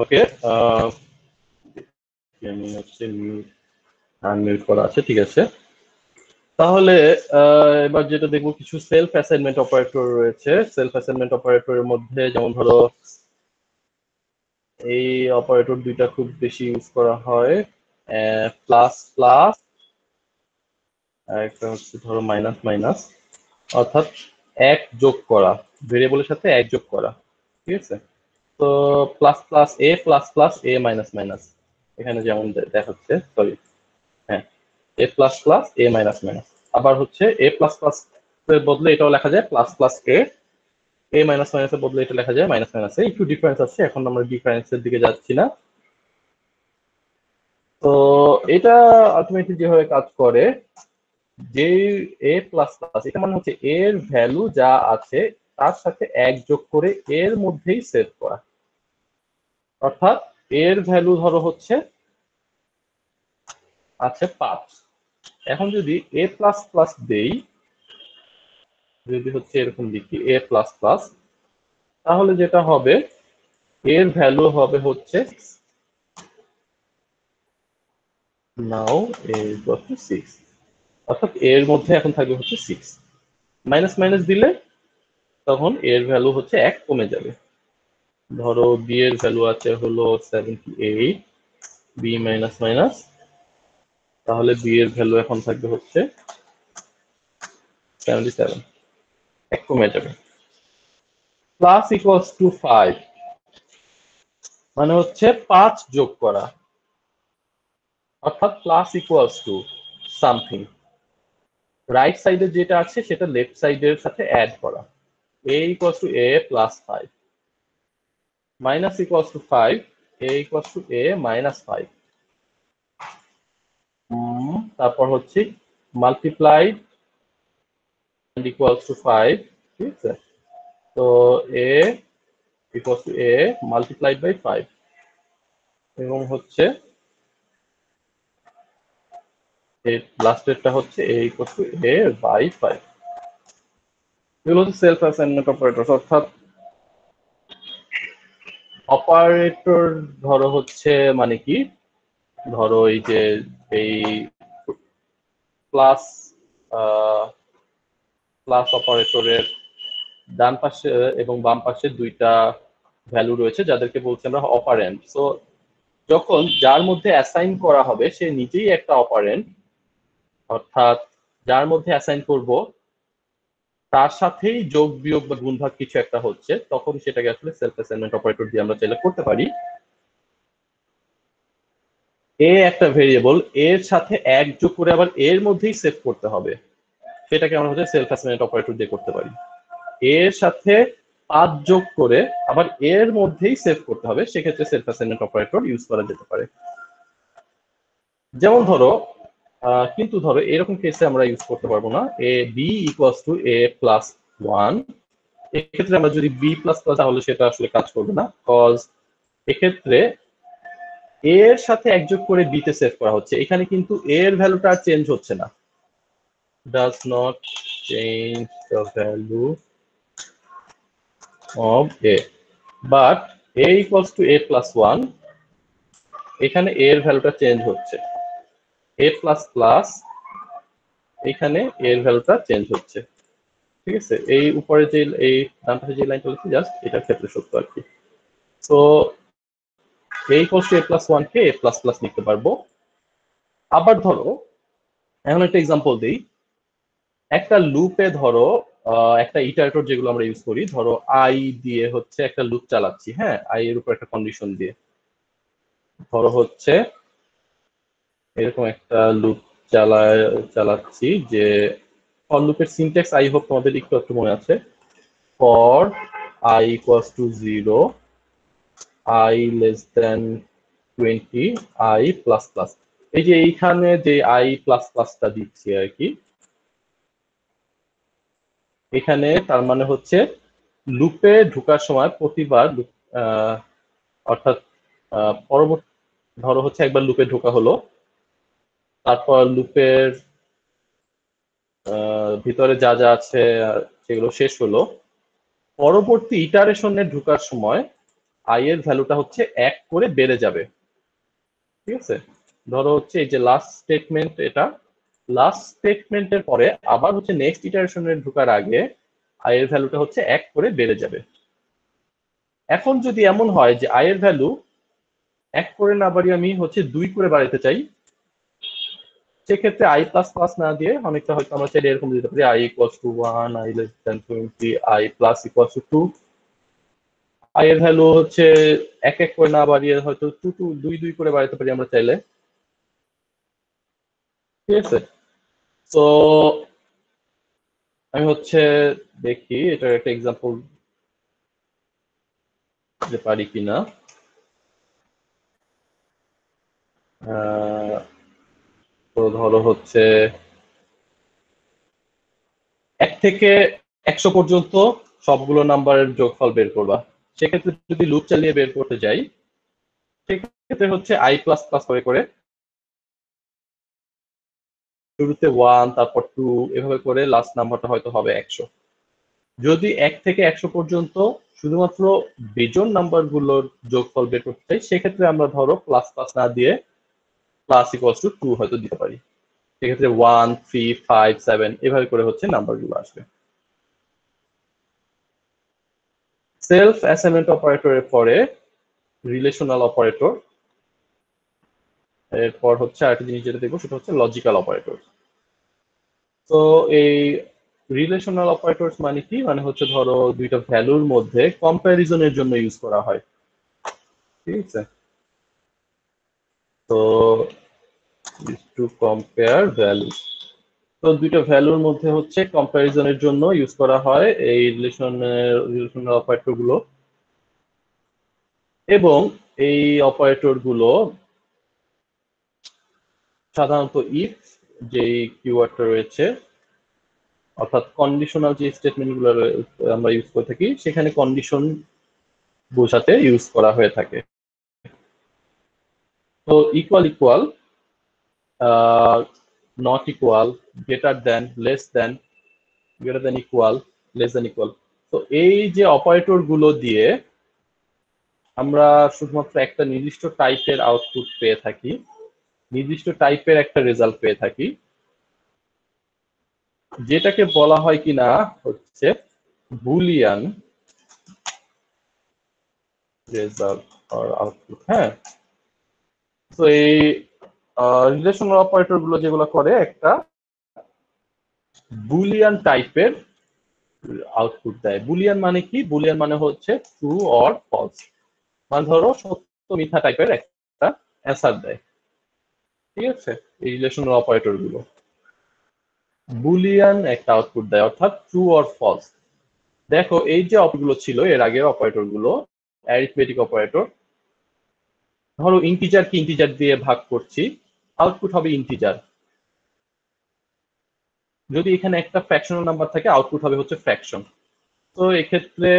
ওকে, আমি হচ্ছে আনমিউট করা আছে, ঠিক আছে। তাহলে এবার যেটা দেখবো, কিছু সেলফ অ্যাসাইনমেন্ট অপারেটর রয়েছে। সেলফ অ্যাসাইনমেন্ট অপারেটরের মধ্যে যেমন ধরো এই অপারেটর দুইটা খুব বেশি ইউজ করা হয়, প্লাস প্লাস, আর একটা হচ্ছে ধরো মাইনাস মাইনাস, অর্থাৎ এক যোগ করা, ভেরিয়েবলের সাথে এক যোগ করা, ঠিক আছে। তো প্লাস প্লাস এ মাইনাস মাইনাস, এখানে যেমন দেখাচ্ছে, সরি হ্যাঁ, এ প্লাস প্লাস এ মাইনাস মাইনাস। আবার হচ্ছে এ প্লাস প্লাস এর বদলে এটাও লেখা যায় প্লাস প্লাস এ মাইনাস মাইনাসের বদলে এটা লেখা যায় মাইনাস মাইনাস এ। একটু ডিফারেন্স আছে, এখন আমরা ডিফারেন্সের দিকে যাচ্ছি না। তো এটা আলটিমেটলি যেভাবে কাজ করে, যে এ প্লাস প্লাস, এটা মানে হচ্ছে এর ভ্যালু যা আছে তার সাথে এক যোগ করে এর মধ্যেই সেট করা। অর্থাৎ এর ভ্যালু ধরো হচ্ছে আছে 5, এখন যদি এ প্লাস প্লাস দেই, যদি হচ্ছে এরকম লিখি এ প্লাস প্লাস, তাহলে যেটা হবে এর ভ্যালু হবে হচ্ছে নাও a = 6, অর্থাৎ এর মধ্যে এখন থাকবে হচ্ছে 6। মাইনাস মাইনাস দিলে তখন এর ভ্যালু হচ্ছে 1 কমে যাবে। ধরো বি এর ভ্যালু আছে হলো 78, বি মাইনাস মাইনাস, তাহলে বি এর ভ্যালু এখন থাকবে হচ্ছে 77, 1 কমে যাবে। প্লাস ইকুয়ালস টু 5 মানে হচ্ছে 5 যোগ করা, অর্থাৎ plus equals to something, right সাইডে যেটা আছে সেটা লেফট সাইডের সাথে অ্যাড করা। a = a + 5, minus equals to 5, a = a - 5, তারপর হচ্ছে মাল্টিপ্লাইড ইকুয়ালস টু 5, ঠিক আছে। তো a = a মাল্টিপ্লাইড বাই 5, এবং হচ্ছে এই লাস্টেরটা হচ্ছে a = a/5। এগুলো হচ্ছে সেলফ অ্যাসাইনমেন্ট অপারেটর। অর্থাৎ অপারেটর ধরো হচ্ছে মানে কি, ধরো এই যে এই প্লাস প্লাস অপারেটরের ডান পাশে এবং বাম পাশে দুইটা ভ্যালু রয়েছে, যাদেরকে বলছি আমরা অপারেন্ট। সো যখন যার মধ্যে অ্যাসাইন করা হবে সে নিজেই একটা অপারেন্ট, অর্থাৎ যার মধ্যে অ্যাসাইন করব তার সাথেই যোগ বিয়োগ বা গুণভাগ কিছু একটা হচ্ছে, তখন সেটাকে আসলে সেলফ অ্যাসাইনমেন্ট অপারেটর দিয়ে আমরা চাইলে করতে পারি। এ একটা ভেরিয়েবল, এর সাথে এক যোগ করে আবার এর মধ্যেই সেট করতে হবে, সেটাকে আমরা হচ্ছে সেলফ অ্যাসাইনমেন্ট অপারেটর দিয়ে করতে পারি। এর সাথে পাথ যোগ করে আবার এর মধ্যেই সেভ করতে হবে, সেক্ষেত্রে সেলফ অ্যাসাইনমেন্ট অপারেটর ইউজ করা যেতে পারে। যেমন ধরো কিন্তু ধরো এরকম কেসে আমরা ইউজ করতে পারবো না, a b equals to A plus 1, এক্ষেত্রে আমরা যদি বি প্লাস প্লাস, তাহলে সেটা আসলে কাজ করবে না, কজ এক্ষেত্রে এ এর সাথে এক যোগ করে বি তে সেভ করা হচ্ছে, এখানে কিন্তু এ এর ভ্যালুটা চেঞ্জ হচ্ছে না, does not change the value of a, but a equals to a plus 1, এখানে a এর ভ্যালুটা চেঞ্জ হচ্ছে, a প্লাস প্লাস এখানে a এর ভ্যালুটা চেঞ্জ হচ্ছে। ঠিক আছে, এই উপরে যে এই ডান পাশে যে লাইনটা লিখছি জাস্ট এটার ক্ষেত্রে সত্য আর কি। So a equals to a plus 1 K a plus plus লিখতে পারবো। আবার ধরো এখন একটা এক্সাম্পল দিই, একটা লুপে ধরো একটা ইটারেটর যেগুলো আমরা ইউজ করি, ধরো আই দিয়ে হচ্ছে একটা লুপ চালাচ্ছি, হ্যাঁ, আই এর উপর একটা কন্ডিশন দিয়ে, ধরো হচ্ছে এরকম একটা লুপ চালাচ্ছি, যে ফর লুপের সিনট্যাক্স আই হোপ তোমাদের একটু একটু মনে আছে, for I equals to 0, I less than 20, I plus plus. এই যে এইখানে যে আই প্লাস প্লাসটা দিচ্ছি আর কি, এখানে তার মানে হচ্ছে লুপে ঢোকার সময় প্রতিবার অর্থাৎ পরবর্তী ধরো হচ্ছে একবার লুপে ঢোকা হলো, তারপর লুপের ভিতরে যা যা আছে সেগুলো শেষ হলো, পরবর্তী ইটারেশনে ঢোকার সময় আই এর ভ্যালুটা হচ্ছে 1 করে বেড়ে যাবে। ঠিক আছে, ধরো হচ্ছে এই যে লাস্ট স্টেটমেন্ট, এটা লাস্ট স্টেটমেন্টের পরে আবার হচ্ছে নেক্সট ইটারেশনে ঢোকার আগে আই এর ভ্যালুটা হচ্ছে 1 করে বেড়ে যাবে। এখন যদি এমন হয় যে আই এর ভ্যালু 1 করে না বাড়িয়ে আমি হচ্ছে 2 করে বাড়াতে চাই, সেক্ষেত্রে আই প্লাস প্লাস না দিয়ে অনেকটা হয়তো আমরা চাইলে এরকম দিতে পারি, I equals to 1, I less than 20, I plus equals to 2। I এর ভ্যালু হচ্ছে 1 করে না বাড়িয়ে হয়তো 2 করে বাড়াতে পারি আমরা চাইলে। ঠিক আছে, তো আমি হচ্ছে দেখি এটার একটা এক্সাম্পল দিতে পারি কিনা। তো ধরো হচ্ছে 1 থেকে 100 পর্যন্ত সবগুলো নাম্বারের যোগফল বের করবা, সেক্ষেত্রে যদি লুপ চালিয়ে বের করতে যাই, সেক্ষেত্রে হচ্ছে আই প্লাস প্লাস করে করে শুরুতে 1, তারপর 2, এভাবে করে লাস্ট নাম্বারটা হয়তো হবে 100। যদি 1 থেকে 100 পর্যন্ত শুধুমাত্র বিজোড় নাম্বারগুলোর যোগফল বের করতে চাই, সেক্ষেত্রে আমরা ধরো প্লাস প্লাস না দিয়ে প্লাস ইকুয়ালস টু 2 হয়তো দিতে পারি, সেক্ষেত্রে 1, 3, 5, 7 এভাবে করে হচ্ছে নাম্বারগুলো আসবে। সেলফ অ্যাসাইনমেন্ট অপারেটরের পরে রিলেশনাল অপারেটর, এরপর হচ্ছে আরেকটা জিনিস যেটা দেখবো সেটা হচ্ছে লজিক্যাল অপারেটর। তো এই রিলেশনাল অপারেটরস মানে কি, মানে হচ্ছে ধরো দুইটা ভ্যালুর মধ্যে কম্প্যারিজনের জন্য ইউজ করা হয়। ঠিক আছে, তো টু কম্পেয়ার ভ্যালু, তো দুইটা ভ্যালুর মধ্যে হচ্ছে কম্প্যারিজনের জন্য ইউজ করা হয় এই রিলেশনাল অপারেটর গুলো, এবং এই অপারেটর গুলো সাধারণত ইফ যে কিওয়ার্ডটা রয়েছে, অর্থাৎ কন্ডিশনাল যে স্টেটমেন্ট গুলো আমরা ইউজ করে থাকি, সেখানে কন্ডিশন বোঝাতে ইউজ করা হয়ে থাকে। তো equal equal, not equal, greater than, less than, greater than equal, less than equal, তো এই যে অপারেটর গুলো দিয়ে আমরা শুধুমাত্র একটা নির্দিষ্ট টাইপের আউটপুট পেয়ে থাকি, নির্দিষ্ট টাইপের একটা রেজাল্ট পেয়ে থাকি, যেটাকে বলা হয় কিনা হচ্ছে বুলিয়ান রেজাল্ট আর আউটপুট। হ্যাঁ, তো এই রিলেশনাল অপারেটর গুলো যেগুলো করে একটা বুলিয়ান টাইপের আউটপুট দেয়। বুলিয়ান মানে কি, বুলিয়ান মানে হচ্ছে ট্রু অর ফলস, মানে ধরো সত্য মিথ্যা টাইপের একটা অ্যান্সার দেয়। ঠিক আছে, এই রিলেশনাল অপারেটর গুলো বুলিয়ান একটা আউটপুট দেয়, অর্থাৎ ট্রু অর ফলস। দেখো এই যে অপারেটরগুলো ছিল এর আগের অপারেটরগুলো, অ্যারিথমেটিক অপারেটর, ধরো ইন্টিজারকে ইন্টিজার দিয়ে ভাগ করছি, আউটপুট হবে ইন্টিজার। যদি এখানে একটা ফ্র্যাকশনাল নাম্বার থাকে আউটপুট হবে হচ্ছে ফ্র্যাকশন। তো এক্ষেত্রে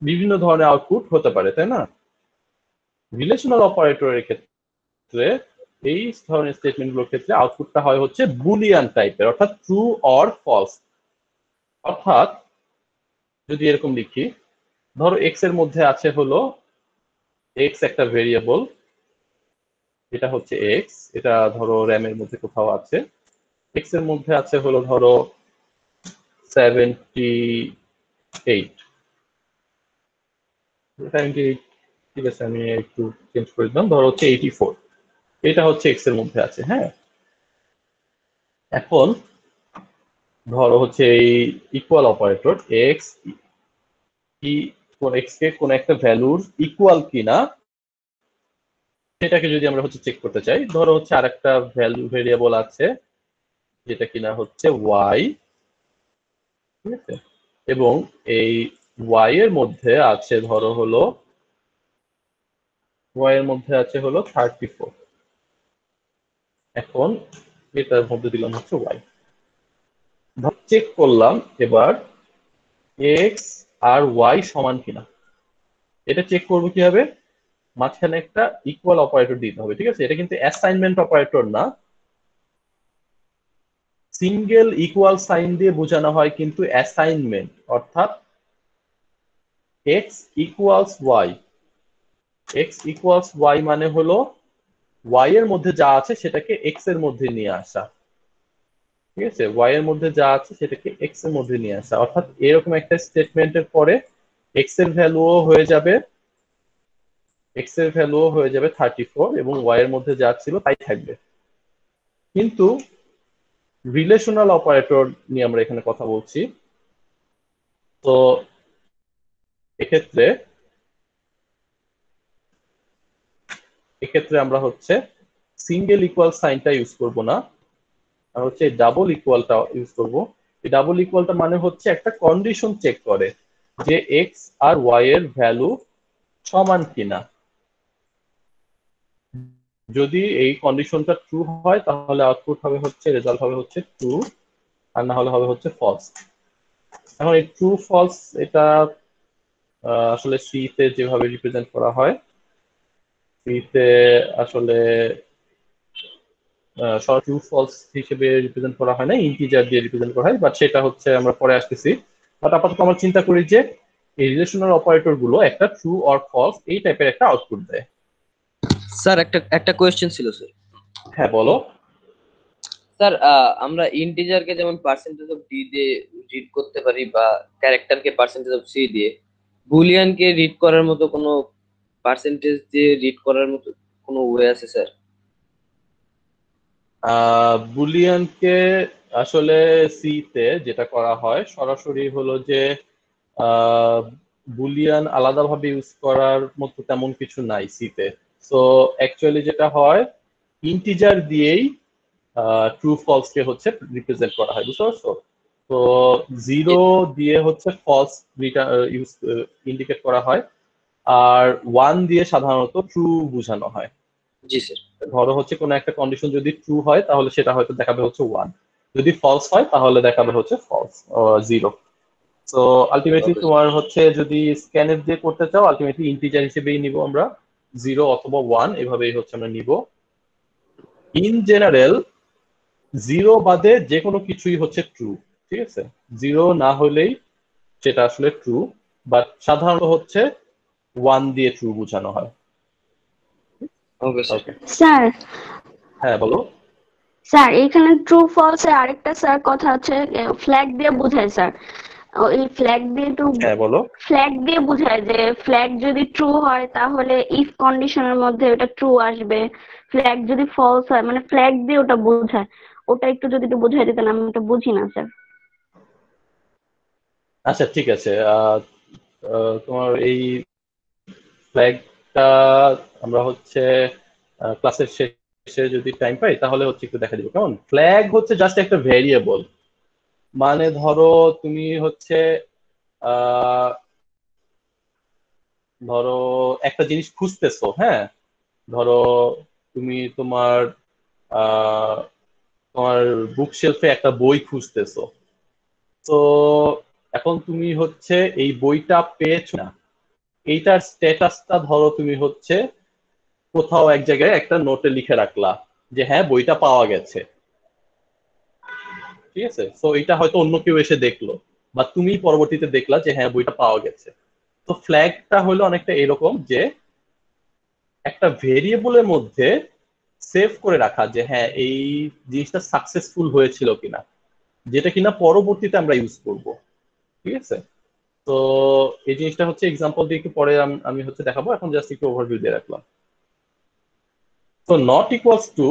বিভিন্ন ধরনের আউটপুট হতে পারে, তাই না? রিলেশনাল অপারেটরের ক্ষেত্রে এই ধরনের স্টেটমেন্টগুলোর ক্ষেত্রে আউটপুটটা হয় হচ্ছে বুলিয়ান টাইপের, অর্থাৎ ট্রু অর ফলস। অর্থাৎ যদি এরকম লিখি, ধরো এক্স এর মধ্যে আছে হলো এক্স একটা ভেরিয়েবল, এটা হচ্ছে এক্স, এটা ধরো র্যামের মধ্যে কোথাও আছে। এক্স এর মধ্যে আছে হলো ধরো 78, 78, ঠিক আছে আমি একটু চেঞ্জ করে দিলাম, ধরো হচ্ছে 84, এটা হচ্ছে এক্স এর মধ্যে আছে। হ্যাঁ, এখন ধরো হচ্ছে এই ইকুয়াল অপারেটর এক্স কি কোন এক্স কে কোন একটা ভ্যালুর ইকুয়াল কিনা সেটাকে যদি আমরা হচ্ছে চেক করতে চাই, ধরো হচ্ছে আরেকটা ভ্যালু ভেরিয়েবল আছে যেটা কিনা হচ্ছে ওয়াই, ঠিক আছে, এবং এই ওয়াই এর মধ্যে আছে ধরো হলো ওয়াই এর মধ্যে আছে হলো 34। এখন এটার মধ্যে দিলাম হচ্ছে ওয়াই, চেক করলাম এবার এক্স আর ওয়াই সমান কিনা। এটা চেক করবো কিভাবে, মাঝখানে একটা ইকুয়াল অপারেটর দিতে হবে, ঠিক আছে। এটা কিন্তু অ্যাসাইনমেন্ট অপারেটর না, সিঙ্গেল ইকুয়াল সাইন দিয়ে বোঝানো হয় কিন্তু অ্যাসাইনমেন্ট, অর্থাৎ X equals Y. X equals Y মানে হলো ওয়াই এর মধ্যে যা আছে সেটাকে এক্স এর মধ্যে নিয়ে আসা, ঠিক আছে। ওয়াই এর মধ্যে যা আছে সেটাকে এক্স এর মধ্যে নিয়ে আসা, অর্থাৎ এরকম একটা স্টেটমেন্টের পরে এক্স এর ভ্যালুও হয়ে যাবে 34 এবং ওয়াই এর মধ্যে যা ছিল তাই থাকবে। কিন্তু রিলেশনাল অপারেটর নিয়ে আমরা এখানে কথা বলছি, তো এক্ষেত্রে আমরা হচ্ছে সিঙ্গেল ইকুয়াল সাইনটা ইউজ করব না, আর হচ্ছে ডাবল ইকুয়ালটা ইউজ করব। এই ডাবল ইকুয়ালটা মানে হচ্ছে একটা কন্ডিশন চেক করে যে এক্স আর ওয়াই এর ভ্যালু সমান কিনা। যদি এই কন্ডিশনটা ট্রু হয় তাহলে আউটপুট হবে হচ্ছে, রেজাল্ট হবে হচ্ছে ট্রু, আর না হলে হবে হচ্ছে ফলস। এখন এই ট্রু ফলস এটা আসলে সি তে যেভাবে রিপ্রেজেন্ট করা হয়, সি তে আসলে ট্রু ফলস হিসেবে রিপ্রেজেন্ট করা হয় না, ইন্টিজার দিয়ে রিপ্রেজেন্ট করা হয়, বাট সেটা হচ্ছে আমরা পরে আসতেছি। বাট আপাতত আমরা চিন্তা করি যে এই রিলেশনাল অপারেটর গুলো একটা ট্রু অর ফলস এই টাইপের একটা আউটপুট দেয়। স্যার একটা কোয়েশ্চেন ছিল স্যার। হ্যাঁ বলো। স্যার আমরা ইন্টিজারকে যেমন পার্সেন্টেজ অফ ডি দিয়ে রিড করতে পারি বা ক্যারেক্টারকে পার্সেন্টেজ অফ সি দিয়ে, বুলিয়ানকে রিড করার মতো কোনো পার্সেন্টেজ দিয়ে রিড করার মতো কোনো ওয়ে আছে স্যার? বুলিয়ানকে আসলে সি তে যেটা করা হয় সরাসরি হলো যে বুলিয়ান আলাদাভাবে ইউজ করার মতো তেমন কিছু নাই সি তে। সো অ্যাকচুয়ালি যেটা হয় ইন্টিজার দিয়েই ট্রু ফলস কে হচ্ছে রিপ্রেজেন্ট করা হয়, বুঝতে পারছো? তো জিরো দিয়ে হচ্ছে ফলস ইউজ ইন্ডিকেট করা হয়, আর ওয়ান দিয়ে সাধারণত ট্রু বোঝানো হয়। জি স্যার। ধরো হচ্ছে কোনো একটা কন্ডিশন যদি ট্রু হয় তাহলে সেটা হয়তো দেখাবে হচ্ছে ওয়ান, যদি ফলস হয় তাহলে দেখাবে হচ্ছে ফলস জিরো। তো আলটিমেটলি তোমার হচ্ছে যদি স্ক্যানএফ দিয়ে করতে চাও আলটিমেটলি ইন্টিজার হিসেবেই নিব আমরা, জিরো অথবা ওয়ান এভাবেই হচ্ছে আমরা নিব। ইন জেনারেল জিরো বাদে যে কোনো কিছুই হচ্ছে ট্রু, ঠিক আছে। জিরো না হলেই সেটা আসলে ট্রু, বাট সাধারণত হচ্ছে ওয়ান দিয়ে ট্রু বোঝানো হয়। Okay sir. স্যার হ্যাঁ বলো। স্যার এখানে ট্রু ফলস এর আরেকটা স্যার কথা আছে, ফ্ল্যাগ দিয়ে বোঝায় স্যার। ওই ফ্ল্যাগ দিয়ে একটু হ্যাঁ বলো। ফ্ল্যাগ দিয়ে বোঝায় যে ফ্ল্যাগ যদি ট্রু হয় তাহলে ইফ কন্ডিশনের মধ্যে ওটা ট্রু আসবে, ফ্ল্যাগ যদি ফলস হয় মানে ফ্ল্যাগ দিয়ে ওটা বোঝায়। ওটা একটু যদি একটু বোঝাই দিতেন, আমি ওটা বুঝি না স্যার। আচ্ছা ঠিক আছে, তোমার এই ফ্ল্যাগটা আমরা হচ্ছে ক্লাসের শেষে যদি টাইম পাই তাহলে হচ্ছে একটু দেখা দিব কেমন। ফ্ল্যাগ হচ্ছে জাস্ট একটা ভেরিয়েবল, মানে ধরো তুমি হচ্ছে আহ, ধরো একটা জিনিস খুঁজতেছো, হ্যাঁ, ধরো তুমি আহ তোমার বুক শেলফে একটা বই খুঁজতেছো। তো এখন তুমি হচ্ছে এই বইটা পেয়েছো না, এইটার স্ট্যাটাসটা ধরো তুমি হচ্ছে কোথাও এক জায়গায় একটা নোটে লিখে রাখলা যে হ্যাঁ বইটা পাওয়া গেছে। ঠিক আছে, তো এটা হয়তো অন্য কেউ এসে দেখলো, বা তুমি পরবর্তীতে দেখলা যে হ্যাঁ বইটা পাওয়া গেছে। তো ফ্ল্যাগটা হলো অনেকটা এরকম যে একটা ভেরিয়েবলের মধ্যে সেভ করে রাখা যে হ্যাঁ এই জিনিসটা সাকসেসফুল হয়েছিল কিনা, যেটা কিনা পরবর্তীতে আমরা ইউজ করব। ঠিক আছে, তো এই জিনিসটা হচ্ছে এক্সাম্পল দিয়ে একটু পরে আমি হচ্ছে দেখাবো, এখন জাস্ট একটু ওভারভিউ দিয়ে রাখলাম। তো নট ইকুয়ালস টু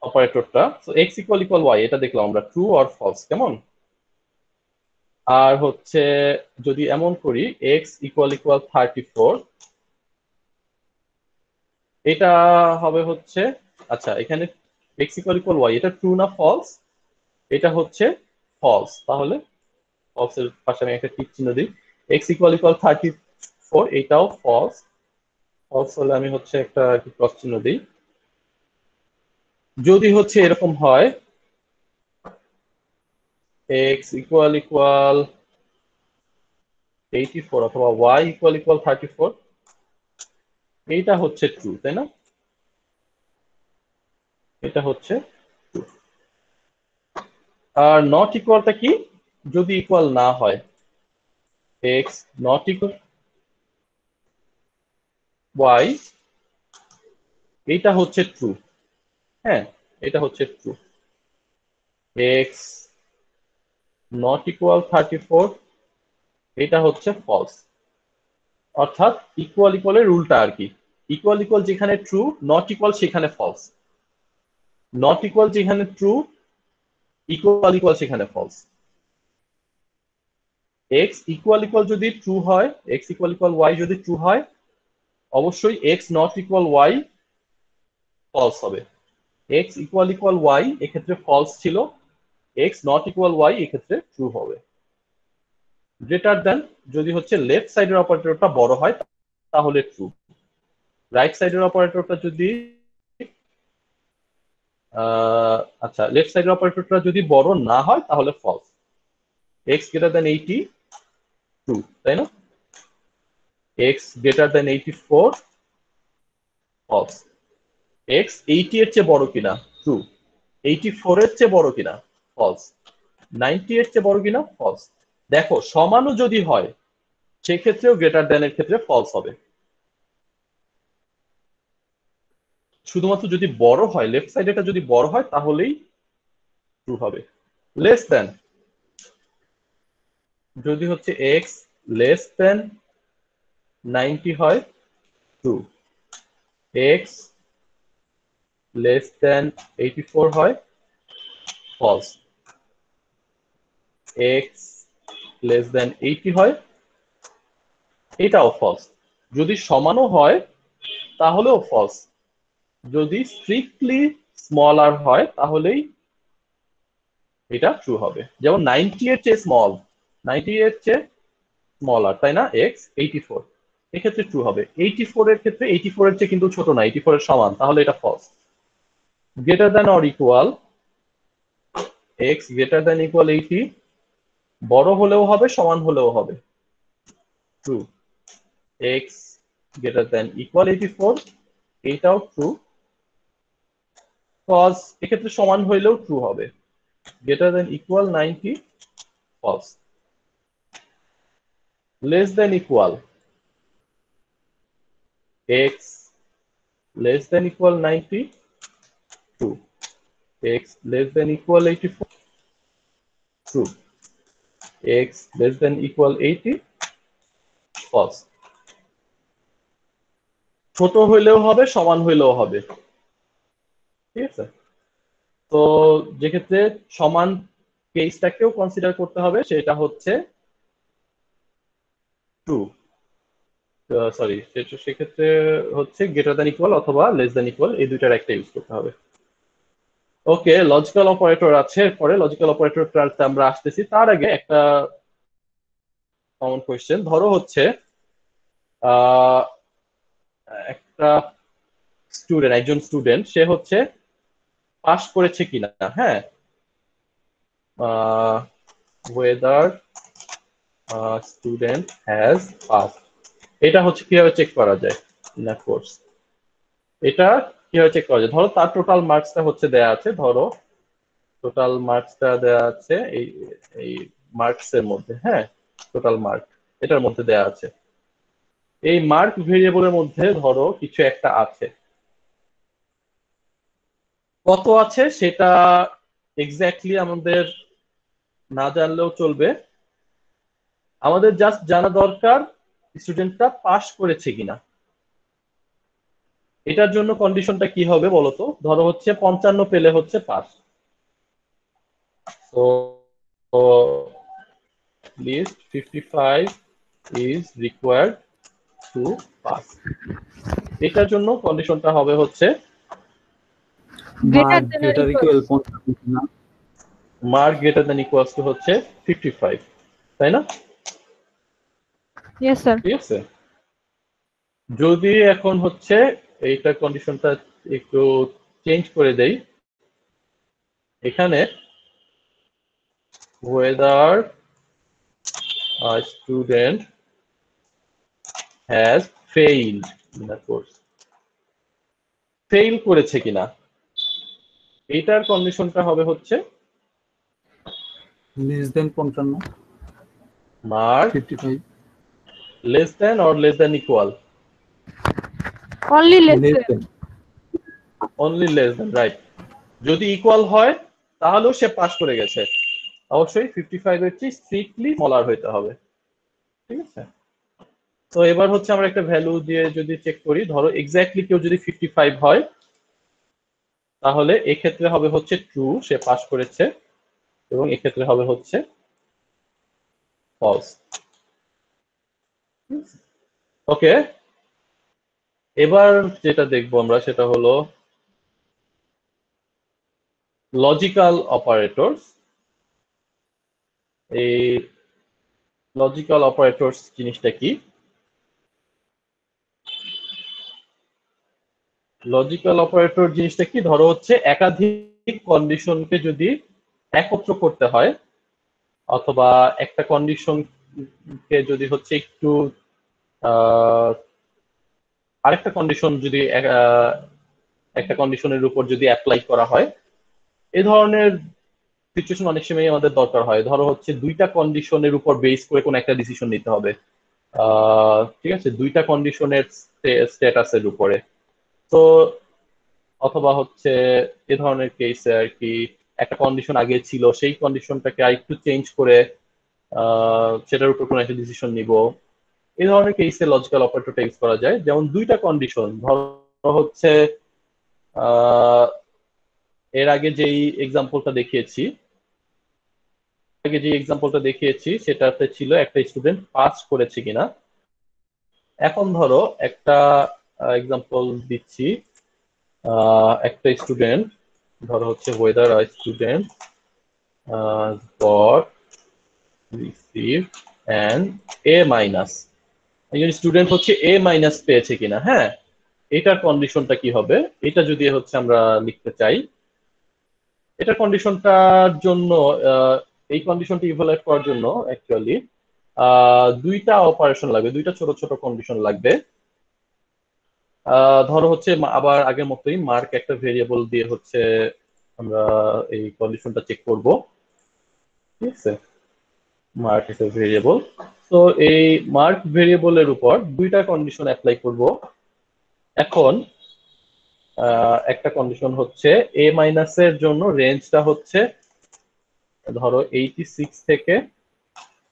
অপারেটরটা, তো এক্স ইকুয়াল ইকুয়াল ওয়াই এটা দেখলাম আমরা, ট্রু অর ফলস কেমন। আর হচ্ছে যদি এমন করি এক্স ইকুয়াল ইকুয়াল 34, এটা হবে হচ্ছে, আচ্ছা এখানে এক্স ইকুয়াল ইকুয়াল ওয়াই এটা ট্রু না ফলস, এটা হচ্ছে ফলস, তাহলে ফলস এর পাশে আমি একটা টিক চিহ্ন দিই। এক্স ইকুয়াল ইকুয়াল 34 এটাও ফলস, ফলস হলে আমি হচ্ছে একটা ক্রস চিহ্ন দিই। যদি হচ্ছে এরকম হয় এক্স ইকুয়াল ইকুয়াল 84 অথবা ওয়াই ইকুয়াল ইকুয়াল 34, এইটা হচ্ছে ট্রু, তাই না? এটা হচ্ছে true। আর নট ইকুয়ালটা কি? যদি ইকুয়াল না হয়, এক্স নট ইকুয়াল ওয়াই, এইটা হচ্ছে ট্রু। হ্যাঁ, এটা হচ্ছে ট্রু। এক্স নট ইকুয়াল 34, এটা হচ্ছে ফলস। অর্থাৎ ইকুয়াল ইকুয়ালের উল্টা আর কি, ইকুয়াল ইকুয়াল যেখানে ট্রু, নট ইকুয়াল সেখানে ফলস, নট ইকুয়াল যেখানে ট্রু, ইকুয়াল ইকুয়াল সেখানে ফলস। এক্স ইকুয়াল ইকুয়াল যদি ট্রু হয়, এক্স ইকুয়াল ইকুয়াল ওয়াই যদি ট্রু হয়, অবশ্যই X not equal Y false হবে। এক্স ইকুয়াল ইকুয়াল ওয়াই এক্ষেত্রে ফলস ছিল, এক্স নট ইকুয়াল ওয়াই এক্ষেত্রে ট্রু হবে। গ্রেটার দেন যদি হচ্ছে লেফট সাইডের অপারেটরটা বড় হয় তাহলে ট্রু, রাইট সাইডের অপারেটরটা যদি আচ্ছা লেফট সাইডের অপারেটরটা যদি বড় না হয় তাহলে false. X greater than 80 true, তাই না? X greater than 84 false. X 80 এর চেয়ে বড় কিনা ট্রু, 84 এর চেয়ে বড় কিনা ফলস, 90 এর চেয়ে বড় কিনা ফলস। দেখো সমানও যদি হয় সেক্ষেত্রেও গ্রেটার দেন এর ক্ষেত্রে ফলস হবে। শুধুমাত্র যদি বড় হয়, লেফট সাইডেটা যদি বড় হয় তাহলেই ট্রু হবে। লেস দেন, যদি হচ্ছে এক্স লেস দেন 90 হয় ট্রু, এক্স লেস দেন 84 হয় ফলস, এক্স লেস দেন 80 হয় এটাও ফলস। যদি সমানও হয় তাহলেও ফলস, যদি স্ট্রিক্টলি স্মল আর হয় তাহলেই এটা ট্রু হবে। যেমন 90 এর চেয়ে স্মল, 90 এর চেয়ে স্মল আর, তাই না? এক্স 84, এক্ষেত্রে ট্রু হবে। 84 এর ক্ষেত্রে 84 এর চেয়ে কিন্তু ছোট না, 84 এর সমান, তাহলে এটা false. Greater than or equal, X greater than equal 80, বড় হলেও হবে সমান হলেও হবে true. X greater than equal 84, এইটাও ট্রু, কজ এক্ষেত্রে সমান হইলেও ট্রু হবে। Greater than equal 90 false. Less than equal, X less than equal 90 true, X less than equal 84 true, X less than equal 80 false. ছোট হইলেও হবে সমান হইলেও হবে। ঠিক আছে, তো যেক্ষেত্রে সমান কেসটাকেও কনসিডার করতে হবে সেটা হচ্ছে ট্রু, সরি সেক্ষেত্রে হচ্ছে গ্রেটার দ্যান ইকুয়াল অথবা লেস দ্যান ইকুয়াল, এই দুইটার একটা ইউজ করতে হবে। ওকে, লজিক্যাল অপারেটর আছে, পরে লজিক্যাল অপারেটরটাতে আমরা আসতেছি। তার আগে একটা কমন কোয়েশ্চেন। ধরো হচ্ছে একটা একজন স্টুডেন্ট সে হচ্ছে পাস করেছে কিনা, হ্যাঁ, ওয়েদার স্টুডেন্ট হ্যাজ পাস, এটা হচ্ছে কিভাবে চেক করা যায় ইন আ কোর্স, এটা কিভাবে চেক করা যায়? ধরো তার টোটাল মার্কসটা হচ্ছে দেয়া আছে, ধরো টোটাল মার্কসটা দেয়া আছে এই এই মার্কস এর মধ্যে, হ্যাঁ, টোটাল মার্ক এটার মধ্যে দেয়া আছে। এই মার্ক ভেরিয়েবলের মধ্যে ধরো কিছু একটা আছে, কত আছে সেটা এক্স্যাক্টলি আমাদের না জানলেও চলবে, আমাদের জাস্ট জানা দরকার স্টুডেন্টটা পাস করেছে কিনা। এটার জন্য কন্ডিশনটা কি হবে বলতো? ধরো হচ্ছে 55 পেলে হচ্ছে পাস, তো least 55 is required to pass. এটার জন্য কন্ডিশনটা হবে হচ্ছে মার্ক গ্রেটার ইকুয়াল 55 না, mark greater than equals two হচ্ছে 55, তাই না? Yes sir. ঠিক আছে, যদি এখন হচ্ছে এইটা কন্ডিশনটা একটু চেঞ্জ করে দেই, এখানে whether a student has failed in a course, fail করেছে কিনা, এইটার কন্ডিশনটা হবে হচ্ছে less than 55 mark 55 less than or less than equal, only less less than, only less than, right. যদি ইকুয়াল হয় তাহলেও সে পাস করে গেছে, অবশ্যই 55 এর চেয়ে স্ট্রিক্টলি স্মলার হইতে হবে, ঠিক আছে? তো এবার হচ্ছে আমরা একটা ভ্যালু দিয়ে যদি চেক করি, ধরো এক্স্যাক্টলি কেউ যদি 55 হয় তাহলে এক্ষেত্রে হবে হচ্ছে ট্রু, সে পাস করেছে, এবং এক্ষেত্রে হবে হচ্ছে ফলস। ওকে, এবার যেটা দেখবো আমরা সেটা হলো লজিক্যাল অপারেটরস। এই লজিক্যাল অপারেটরস জিনিসটা কি? লজিক্যাল অপারেটর জিনিসটা কি? ধরো হচ্ছে একাধিক কন্ডিশনকে যদি একত্র করতে হয়, অথবা একটা কন্ডিশনকে যদি হচ্ছে একটু আরেকটা কন্ডিশন যদি একটা কন্ডিশনের উপর যদি অ্যাপ্লাই করা হয়, এই ধরনের সিচুয়েশন অনেক সময় আমাদের দরকার হয়। ধরো হচ্ছে দুইটা কন্ডিশনের উপর বেস করে কোন একটা ডিসিশন নিতে হবে, ঠিক আছে, দুইটা কন্ডিশনের স্ট্যাটাসের উপরে। তো অথবা হচ্ছে এ ধরনের কেসে আর কি একটা কন্ডিশন আগে ছিল, সেই কন্ডিশনটাকে আরেকটু চেঞ্জ করে সেটার উপর কোনো একটা ডিসিশন নিব, এই ধরনের কেসে লজিক্যাল অপারেটরটা ইউজ করা যায়। যেমন দুইটা কন্ডিশন, ধরো হচ্ছে এর আগে যেই এক্সাম্পলটা দেখিয়েছি সেটাতে ছিল একটা স্টুডেন্ট পাস করেছে কিনা। এখন ধরো একটা এক্সাম্পল দিচ্ছি, একটা স্টুডেন্ট, ধরো হচ্ছে whether a student got received an A minus, একজন স্টুডেন্ট হচ্ছে A মাইনাস পেয়েছে কিনা, হ্যাঁ, এটার কন্ডিশনটা কি হবে? এটা যদি হচ্ছে আমরা লিখতে চাই, এটার কন্ডিশনটার জন্য এই কন্ডিশনটা ইভালুয়েট করার জন্য অ্যাকচুয়ালি দুইটা অপারেশন লাগবে, দুইটা ছোট ছোট কন্ডিশন লাগবে। ধরো হচ্ছে আবার আগের মতোই মার্ক একটা ভেরিয়েবল দিয়ে হচ্ছে আমরা এই কন্ডিশনটা চেক করব, ঠিক আছে, মার্ক একটা ভেরিয়েবল। তো এই মার্ক ভেরিয়েবলের উপর দুইটা কন্ডিশন অ্যাপ্লাই করব। এখন একটা কন্ডিশন হচ্ছে এ মাইনাসের জন্য রেঞ্জটা হচ্ছে ধরো 86 থেকে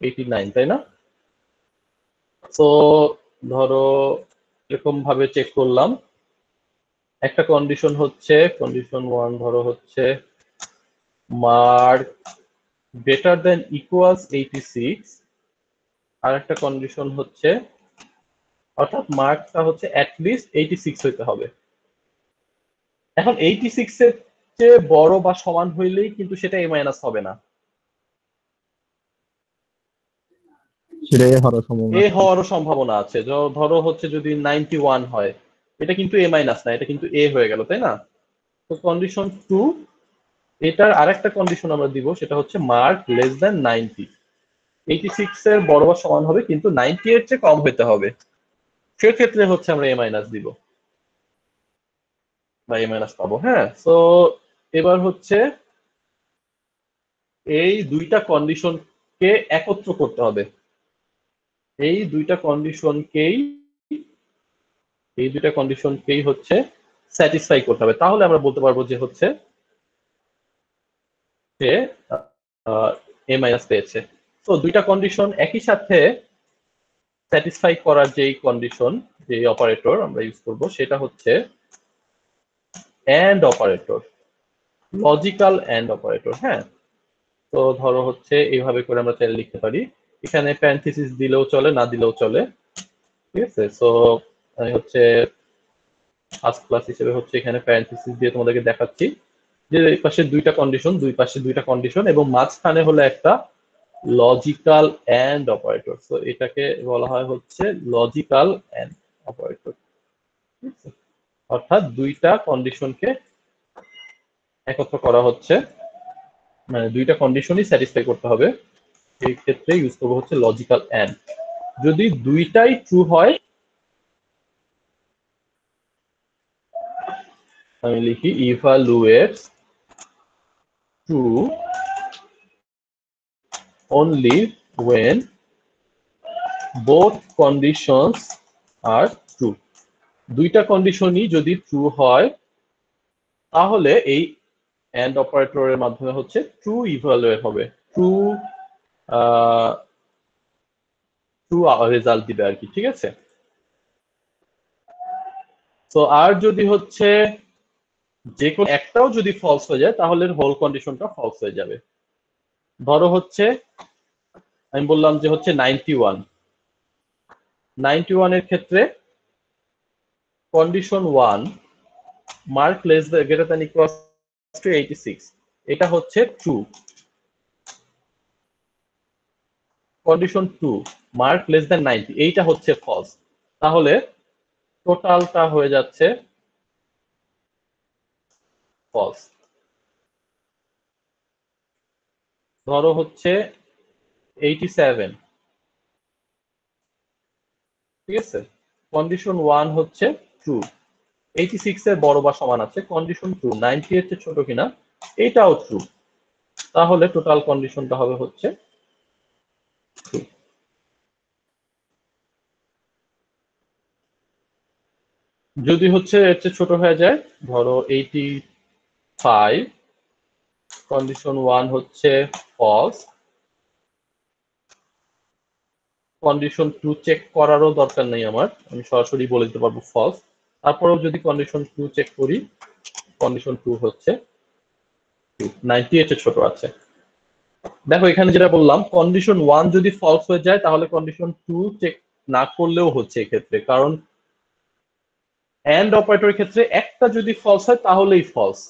89, তাই না? তো ধরো এরকম ভাবে চেক করলাম, একটা কন্ডিশন হচ্ছে কন্ডিশন 1, ধরো হচ্ছে মার্ক গ্রেটার দেন ইকুয়ালস 86, আর একটা কন্ডিশন হচ্ছে অর্থাৎ মার্কটা হচ্ছে অ্যাটলিস্ট 86 হইতে হবে। এখন 86 এর চেয়ে বড় বা সমান হইলেই কিন্তু সেটা এ মাইনাস হবে না। সেটা এ হওয়ার সম্ভাবনা এ আছে। হওয়ারও সম্ভাবনা আছে। ধরো হচ্ছে যদি 91 হয়, এটা কিন্তু এ মাইনাস না, এটা কিন্তু এ হয়ে গেল, তাই না? তো কন্ডিশন 2, এটার আরেকটা কন্ডিশন আমরা দিব, সেটা হচ্ছে মার্ক লেস দ্যান 90। 86 এর বড় বা সমান হবে, কিন্তু 90 এর চেয়ে কম হতে হবে। সেক্ষেত্রে হচ্ছে আমরা এ মাইনাস দিব বা এ মাইনাস পাবো। হ্যাঁ, তো এবার হচ্ছে এই দুইটা কন্ডিশনকে একত্র করতে হবে। এই দুইটা কন্ডিশনকেই হচ্ছে স্যাটিসফাই করতে হবে, তাহলে আমরা বলতে পারবো যে হচ্ছে সে এ মাইনাস পেয়েছে। তো দুইটা কন্ডিশন একই সাথে স্যাটিসফাই করার যেই কন্ডিশন, যে অপারেটর আমরা ইউজ করব, সেটা হচ্ছে and operator, logical and operator. হ্যাঁ, তো ধরো হচ্ছে এইভাবে করে আমরা চাইলে লিখতে পারি, এখানে প্যারেনথেসিস দিলেও চলে, না দিলেও চলে। ঠিক আছে, সো আমি হচ্ছে ফার্স্ট ক্লাস হিসেবে হচ্ছে এখানে প্যারেনথেসিস দিয়ে তোমাদেরকে দেখাচ্ছি যে এই পাশে দুইটা কন্ডিশন, দুই পাশে দুইটা কন্ডিশন, এবং মাঝখানে হলো একটা লজিক্যাল এন্ড অপারেটর। সো এটাকে বলা হয় হচ্ছে লজিক্যাল এন্ড অপারেটর। অর্থাৎ দুইটা কন্ডিশনকে একত্র করা হচ্ছে, মানে দুইটা কন্ডিশনই স্যাটিসফাই করতে হবে, এই ক্ষেত্রে ইউজ করবো হচ্ছে লজিক্যাল এন্ড। যদি দুইটাই ট্রু হয়, আমি লিখি evaluate true only when both conditions are true। দুইটা কন্ডিশনই যদি ট্রু হয়, তাহলে এই এন্ড অপারেটরের মাধ্যমে হচ্ছে ট্রু ইভালুয়েট হবে, ট্রু রেজাল্ট দিবে আর কি। ঠিক আছে, তো আর যদি হচ্ছে যে কোনো একটাও যদি ফলস হয়ে যায়, তাহলে হোল কন্ডিশনটা ফলস হয়ে যাবে। ধরো হচ্ছে আমি বললাম যে হচ্ছে 91 এর ক্ষেত্রে condition 1, mark less greater than equals two 86, এটা হচ্ছে true. Condition 2, mark less than 90, এইটা হচ্ছে ফলস। তাহলে টোটালটা হয়ে যাচ্ছে ফলস। ধরো হচ্ছে 87, ঠিক আছে, কন্ডিশন 1 হচ্ছে ট্রু, 86 এর বড় বা সমান আছে, কন্ডিশন 2 90 এর চেয়ে ছোট কিনা, এইটাও ট্রু। তাহলে টোটাল কন্ডিশনটা হবে হচ্ছে ট্রু। যদি হচ্ছে এর চেয়ে ছোট হয়ে যায়, ধরো 85, কন্ডিশন 1 হচ্ছে ফলস, কন্ডিশন 2 চেক করারও দরকার নেই আমার, আমি সরাসরি বলে দিতে পারবো ফলস। তারপরেও যদি কন্ডিশন 2 চেক করি, কন্ডিশন 2 হচ্ছে 90 এর চেয়ে ছোট আছে। দেখো এখানে যেটা বললাম, কন্ডিশন 1 যদি ফলস হয়ে যায়, তাহলে কন্ডিশন 2 চেক না করলেও হচ্ছে এক্ষেত্রে, কারণ এন্ড অপারেটরের ক্ষেত্রে একটা যদি ফলস হয় তাহলেই ফলস,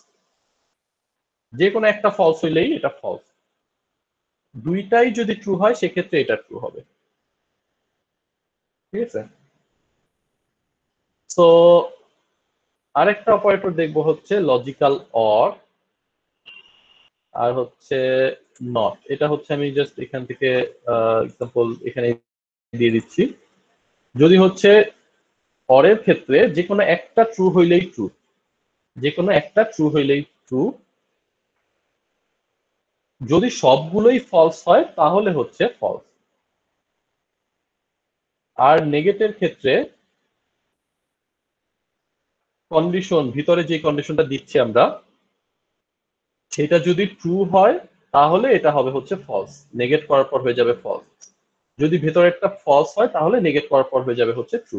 যে কোনো একটা ফলস হইলেই এটা ফলস। দুইটাই যদি ট্রু হয়, সেক্ষেত্রে এটা ট্রু হবে। ঠিক আছে, তো আরেকটা অপারেটর দেখবো হচ্ছে লজিক্যাল অর, আর হচ্ছে নট। এটা হচ্ছে আমি জাস্ট এখান থেকে এক্সাম্পল এখানে দিয়ে দিচ্ছি। যদি হচ্ছে অরের ক্ষেত্রে যে কোনো একটা ট্রু হইলেই ট্রু, যে কোনো একটা ট্রু হইলেই ট্রু, যদি সবগুলোই ফলস হয় তাহলে হচ্ছে ফলস। আর নেগেটের ক্ষেত্রে কন্ডিশন, ভিতরে যে কন্ডিশনটা দিচ্ছি আমরা, সেটা যদি ট্রু হয় তাহলে এটা হবে হচ্ছে ফলস, নেগেট করার পর হয়ে যাবে ফলস। যদি ভেতরে একটা ফলস হয়, তাহলে নেগেট করার পর হয়ে যাবে হচ্ছে ট্রু।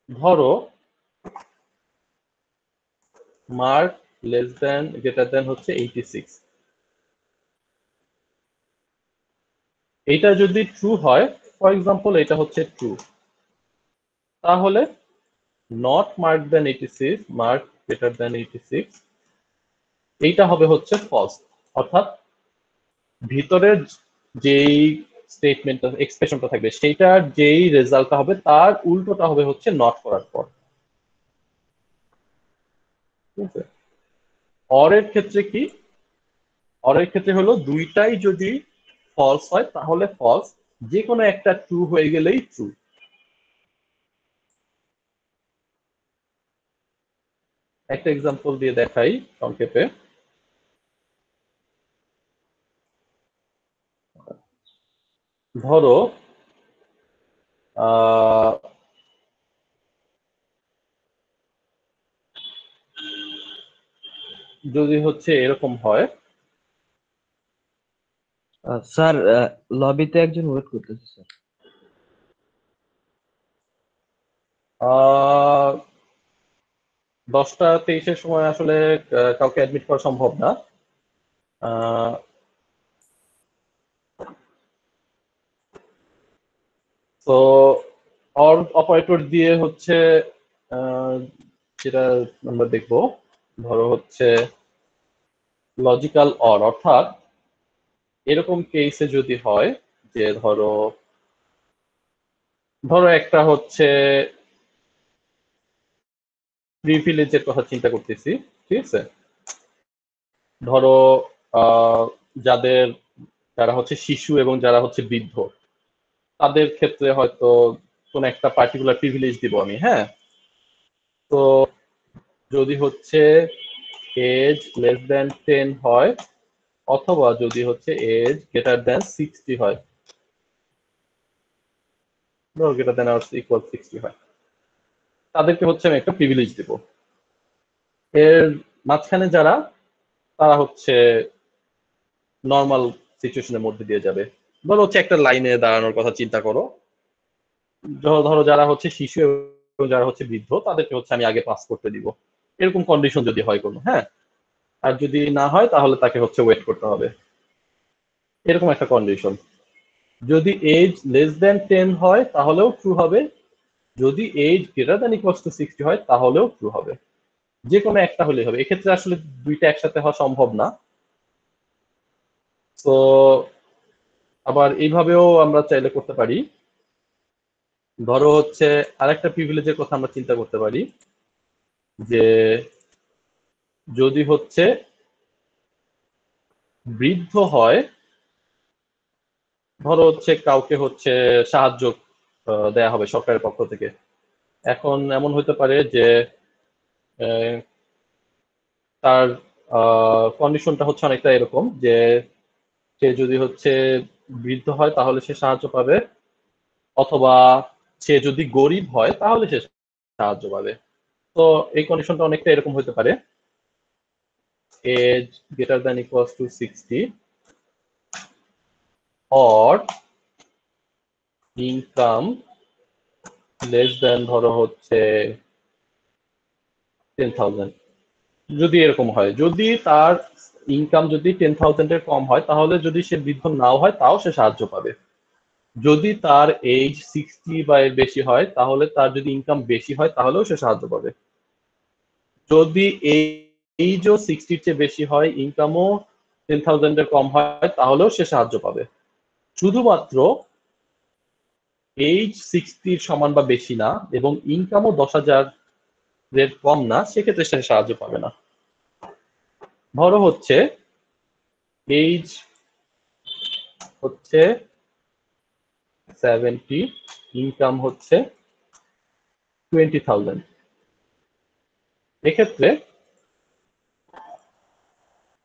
ধরো mark less than greater than হচ্ছে 86, এটা যদি ট্রু হয়, ফর এক্সাম্পল এটা হচ্ছে ট্রু, তাহলে not mark than 86, mark greater than 86, এইটা হবে হচ্ছে ফলস। অর্থাৎ ভিতরের যেই স্টেটমেন্টটা এক্সপ্রেশনটা থাকবে সেইটার যেই রেজাল্টটা হবে তার উল্টোটা হবে হচ্ছে নট করার পর। ঠিক আছে, অরের ক্ষেত্রে কি, অরের ক্ষেত্রে হলো দুইটাই যদি ফলস হয় তাহলে ফলস, যে কোনো একটা ট্রু হয়ে গেলেই ট্রু। একটা এক্সাম্পল দিয়ে দেখাই সংক্ষেপে। ধরো যদি হচ্ছে এরকম হয়, স্যার লবিতে একজন ওয়েট করতেছে স্যার। 10টা 23-এর সময় আসলে কাউকে অ্যাডমিট করা সম্ভব না। তো অর অপারেটর দিয়ে হচ্ছে যেটা আমরা দেখবো, ধরো হচ্ছে লজিক্যাল অর, অর্থাৎ এরকম কেসে যদি হয় যে ধরো একটা হচ্ছে প্রিভিলেজের কথা চিন্তা করতেছি, ঠিক আছে, ধরো যাদের যারা হচ্ছে শিশু এবং যারা হচ্ছে বৃদ্ধ তাদের ক্ষেত্রে হয়তো কোন একটা পার্টিকুলার প্রিভিলেজ দিব আমি, হ্যাঁ। তো যদি হচ্ছে এজ <10 হয় অথবা যদি হচ্ছে এজ <60 হয়, >= 60 হয়, তাদেরকে হচ্ছে আমি একটা প্রিভিলেজ দিব। এর মাঝখানে যারা, তারা হচ্ছে নর্মাল সিচুয়েশনের মধ্যে দিয়ে যাবে। ধরো হচ্ছে একটা লাইনে দাঁড়ানোর কথা চিন্তা করো, ধরো যারা হচ্ছে শিশু এবং যারা হচ্ছে বৃদ্ধ তাদেরকে হচ্ছে আমি আগে পাস করতে দিব, এরকম কন্ডিশন যদি হয় কোনো, হ্যাঁ। আর যদি না হয় তাহলে তাকে হচ্ছে ওয়েট করতে হবে, এরকম একটা কন্ডিশন। যদি এজ <10 হয় তাহলেও ট্রু হবে, যদি এজ <= 60 হয় তাহলেও ট্রু হবে। যে কোনো একটা হলেই হবে, এক্ষেত্রে আসলে দুইটা একসাথে হওয়া সম্ভব না। তো আবার এইভাবেও আমরা চাইলে করতে পারি। ধরো হচ্ছে আরেকটা প্রিভিলেজের কথা আমরা চিন্তা করতে পারি, যে যদি হচ্ছে বৃদ্ধ হয়, ধরো হচ্ছে কাউকে হচ্ছে সাহায্য দেয়া হবে সরকারের পক্ষ থেকে। এখন এমন হতে পারে যে তার কন্ডিশনটা হচ্ছে অনেকটা এরকম যে সে যদি হচ্ছে বৃদ্ধ হয় তাহলে সে সাহায্য পাবে, অথবা সে যদি গরিব হয় তাহলে সে সাহায্য পাবে। তো এই কন্ডিশনটা অনেকটা এরকম হতে পারে, এজ <= 60 or ইনকাম ধরো হচ্ছে 10,000। যদি এরকম হয়, যদি তার ইনকাম যদি 10,000-এর কম হয় তাহলে যদি সে বৃদ্ধ নাও হয় তাও সে সাহায্য পাবে। যদি তার এজ 60 বা এর বেশি হয় তাহলে তার যদি ইনকাম বেশি হয় তাহলেও সে সাহায্য পাবে। যদি এইজও 60-র চেয়ে বেশি হয়, ইনকামও 10,000-এর কম হয় তাহলেও সে সাহায্য পাবে। শুধুমাত্র এইজ 60-র সমান বা বেশি না এবং ইনকামও 10,000-এর কম না, সেক্ষেত্রে সে সাহায্য পাবে না। ধরো হচ্ছে এইজ হচ্ছে 70, ইনকাম হচ্ছে 20,000।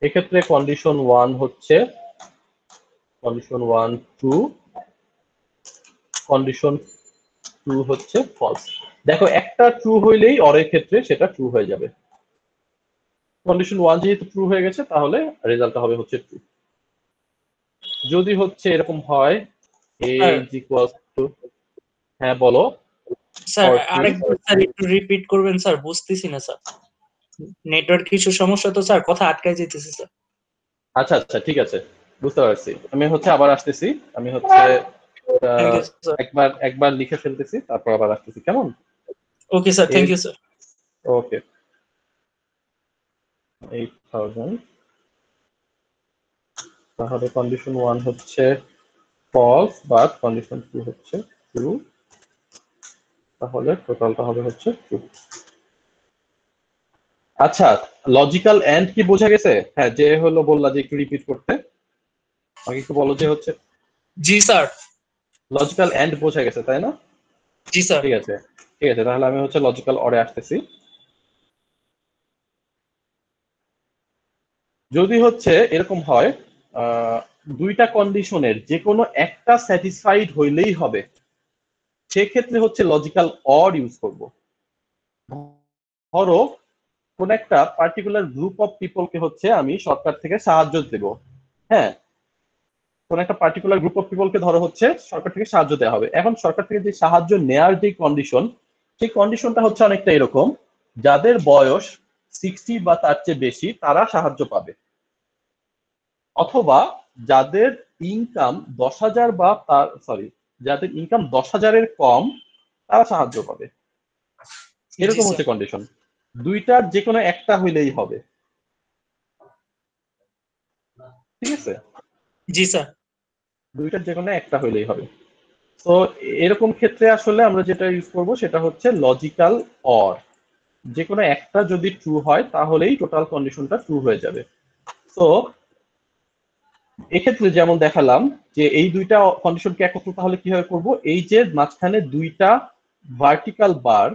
এক্ষেত্রে কন্ডিশন 1 হচ্ছে ট্রু, কন্ডিশন 2 হচ্ছে ফলস। দেখো একটা ট্রু হইলেই অরের ক্ষেত্রে সেটা ট্রু হয়ে যাবে। কন্ডিশন 1 যেহেতু ট্রু হয়ে গেছে তাহলে রেজাল্টটা হবে হচ্ছে ট্রু। যদি হচ্ছে এরকম হয় এজ ইকুয়ালস টু, হ্যাঁ বলো স্যার 40, আরেকবার স্যার একটু রিপিট করবেন স্যার, বুঝতেছি না স্যার, নেটওয়ার্ক কিছু সমস্যা তো স্যার, কথা আটকায় যেতেছে স্যার। আচ্ছা আচ্ছা ঠিক আছে, বুঝতে পারছি। আমি হচ্ছে আবার আসতেছি, আমি হচ্ছে থ্যাংক ইউ স্যার। একবার লিখে ফেলতেছি তারপর আবার আসতেছি, কেমন? Okay sir, thank you sir. Okay, 8,000 তাহলে কন্ডিশন 1 হচ্ছে ফলস, বাট কন্ডিশন 2 হচ্ছে ট্রু। তাহলে টোটালটা হবে হচ্ছে ট্রু। আচ্ছা, লজিক্যাল এন্ড কি বোঝা গেছে? হ্যাঁ, যে হলো বললা যে একটু রিপিট করতে, আমাকে একটু বলো যে হচ্ছে জি স্যার। লজিক্যাল এন্ড বোঝা গেছে, তাই না? জি স্যার। ঠিক আছে, ঠিক আছে, তাহলে আমি হচ্ছে লজিক্যাল অরে আসতেছি। যদি হচ্ছে এরকম হয় দুইটা কন্ডিশনের যে কোনো একটা স্যাটিসফাইড হইলেই হবে, সেক্ষেত্রে হচ্ছে লজিক্যাল অর ইউজ করব। ধরো কোন একটা পার্টিকুলার গ্রুপ অফ পিপলকে হচ্ছে আমি সরকার থেকে সাহায্য দেব। হ্যাঁ, কোন একটা পার্টিকুলার গ্রুপ অফ পিপলকে ধরো হচ্ছে সরকার থেকে সাহায্য দেওয়া হবে। এখন সরকার থেকে যে সাহায্য নেয়ার যে কন্ডিশন, সেই কন্ডিশনটা হচ্ছে অনেকটা এরকম, যাদের বয়স 60 বা তার চেয়ে বেশি তারা সাহায্য পাবে, অথবা যাদের ইনকাম 10,000 বা তার যাদের ইনকাম 10,000-এর কম তারা সাহায্য পাবে। জি এরকম স্যার। হচ্ছে কন্ডিশন। দুইটার যে কোনো একটা হইলেই হবে। ঠিক আছে, জি স্যার। দুইটার যে কোনো একটা হইলেই হবে। তো এরকম ক্ষেত্রে আসলে আমরা যেটা ইউজ করব সেটা হচ্ছে লজিক্যাল অর। যে কোনো একটা যদি ট্রু হয় তাহলেই টোটাল কন্ডিশনটা ট্রু হয়ে যাবে। তো এক্ষেত্রে যেমন দেখালাম যে এই দুইটা কন্ডিশনকে একত্র তাহলে কিভাবে করব, এই যে মাঝখানে দুইটা ভার্টিক্যাল বার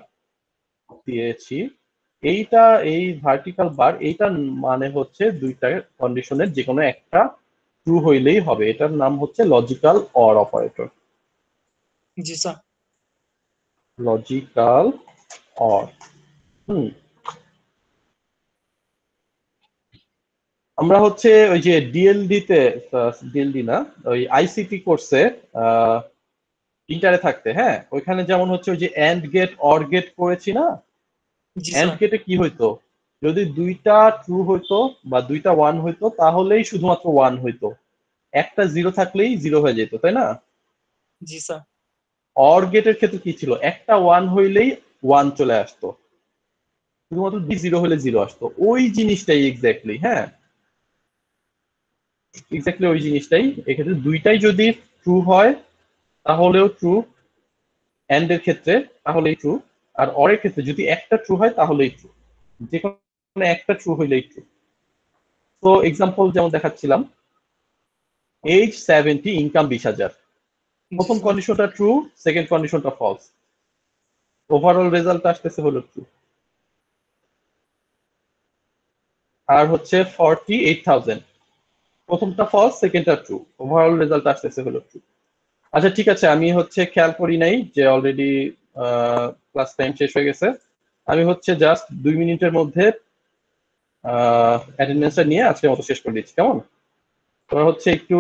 দিয়েছি, এইটা এই ভার্টিক্যাল বার এইটা মানে হচ্ছে দুইটা কন্ডিশনের যে কোনো একটা ট্রু হইলেই হবে। এটার নাম হচ্ছে logical or operator. G sir. Logical or. আমরা হচ্ছে ওই যে ডিএলডি তে, ডিএলডি না, ওই আইসিটি কোর্সে ইন্টারে থাকতে, হ্যাঁ, ওইখানে যেমন হচ্ছে ওই যে এন্ড গেট অর গেট করেছি না, জি এন্ড স্যার। গেটে কি হইতো, যদি দুইটা ট্রু হইতো বা দুইটা ওয়ান হইতো তাহলেই শুধুমাত্র ওয়ান হইতো, একটা জিরো থাকলেই জিরো হয়ে যেত, তাই না? জি স্যার। অর গেটের ক্ষেত্রে কি ছিল, একটা ওয়ান হইলেই ওয়ান চলে আসতো, শুধুমাত্র দুই জিরো হলে জিরো আসতো। ওই জিনিসটাই এক্স্যাক্টলি, হ্যাঁ, এক্স্যাক্টলি ওই জিনিসটাই এক্ষেত্রে। দুইটাই যদি ট্রু হয় তাহলেও ট্রু, এন্ড এর ক্ষেত্রে তাহলেই ট্রু, আর অর এর ক্ষেত্রে যদি একটা ট্রু হয় তাহলেই ট্রু, যে কোনো একটা ট্রু হইলেই ট্রু। তো এক্সাম্পল যেমন দেখাচ্ছিলাম, এজ 70, ইনকাম 20,000, জি প্রথম স্যার। কন্ডিশনটা ট্রু, সেকেন্ড কন্ডিশনটা ফলস, ওভারঅল রেজাল্ট আসতেছে হলো ট্রু। আর হচ্ছে 48,000, প্রথমটা ফলস, সেকেন্ডটা ট্রু, ওভারঅল রেজাল্ট আসতেছে হলো ট্রু। আচ্ছা ঠিক আছে, আমি হচ্ছে খেয়াল করি নাই যে অলরেডি ক্লাস টাইম শেষ হয়ে গেছে। আমি হচ্ছে জাস্ট 2 মিনিটের মধ্যে অ্যাটেন্ডেন্সটা নিয়ে আজকের মতো শেষ করে দিচ্ছি, কেমন? তোমরা হচ্ছে একটু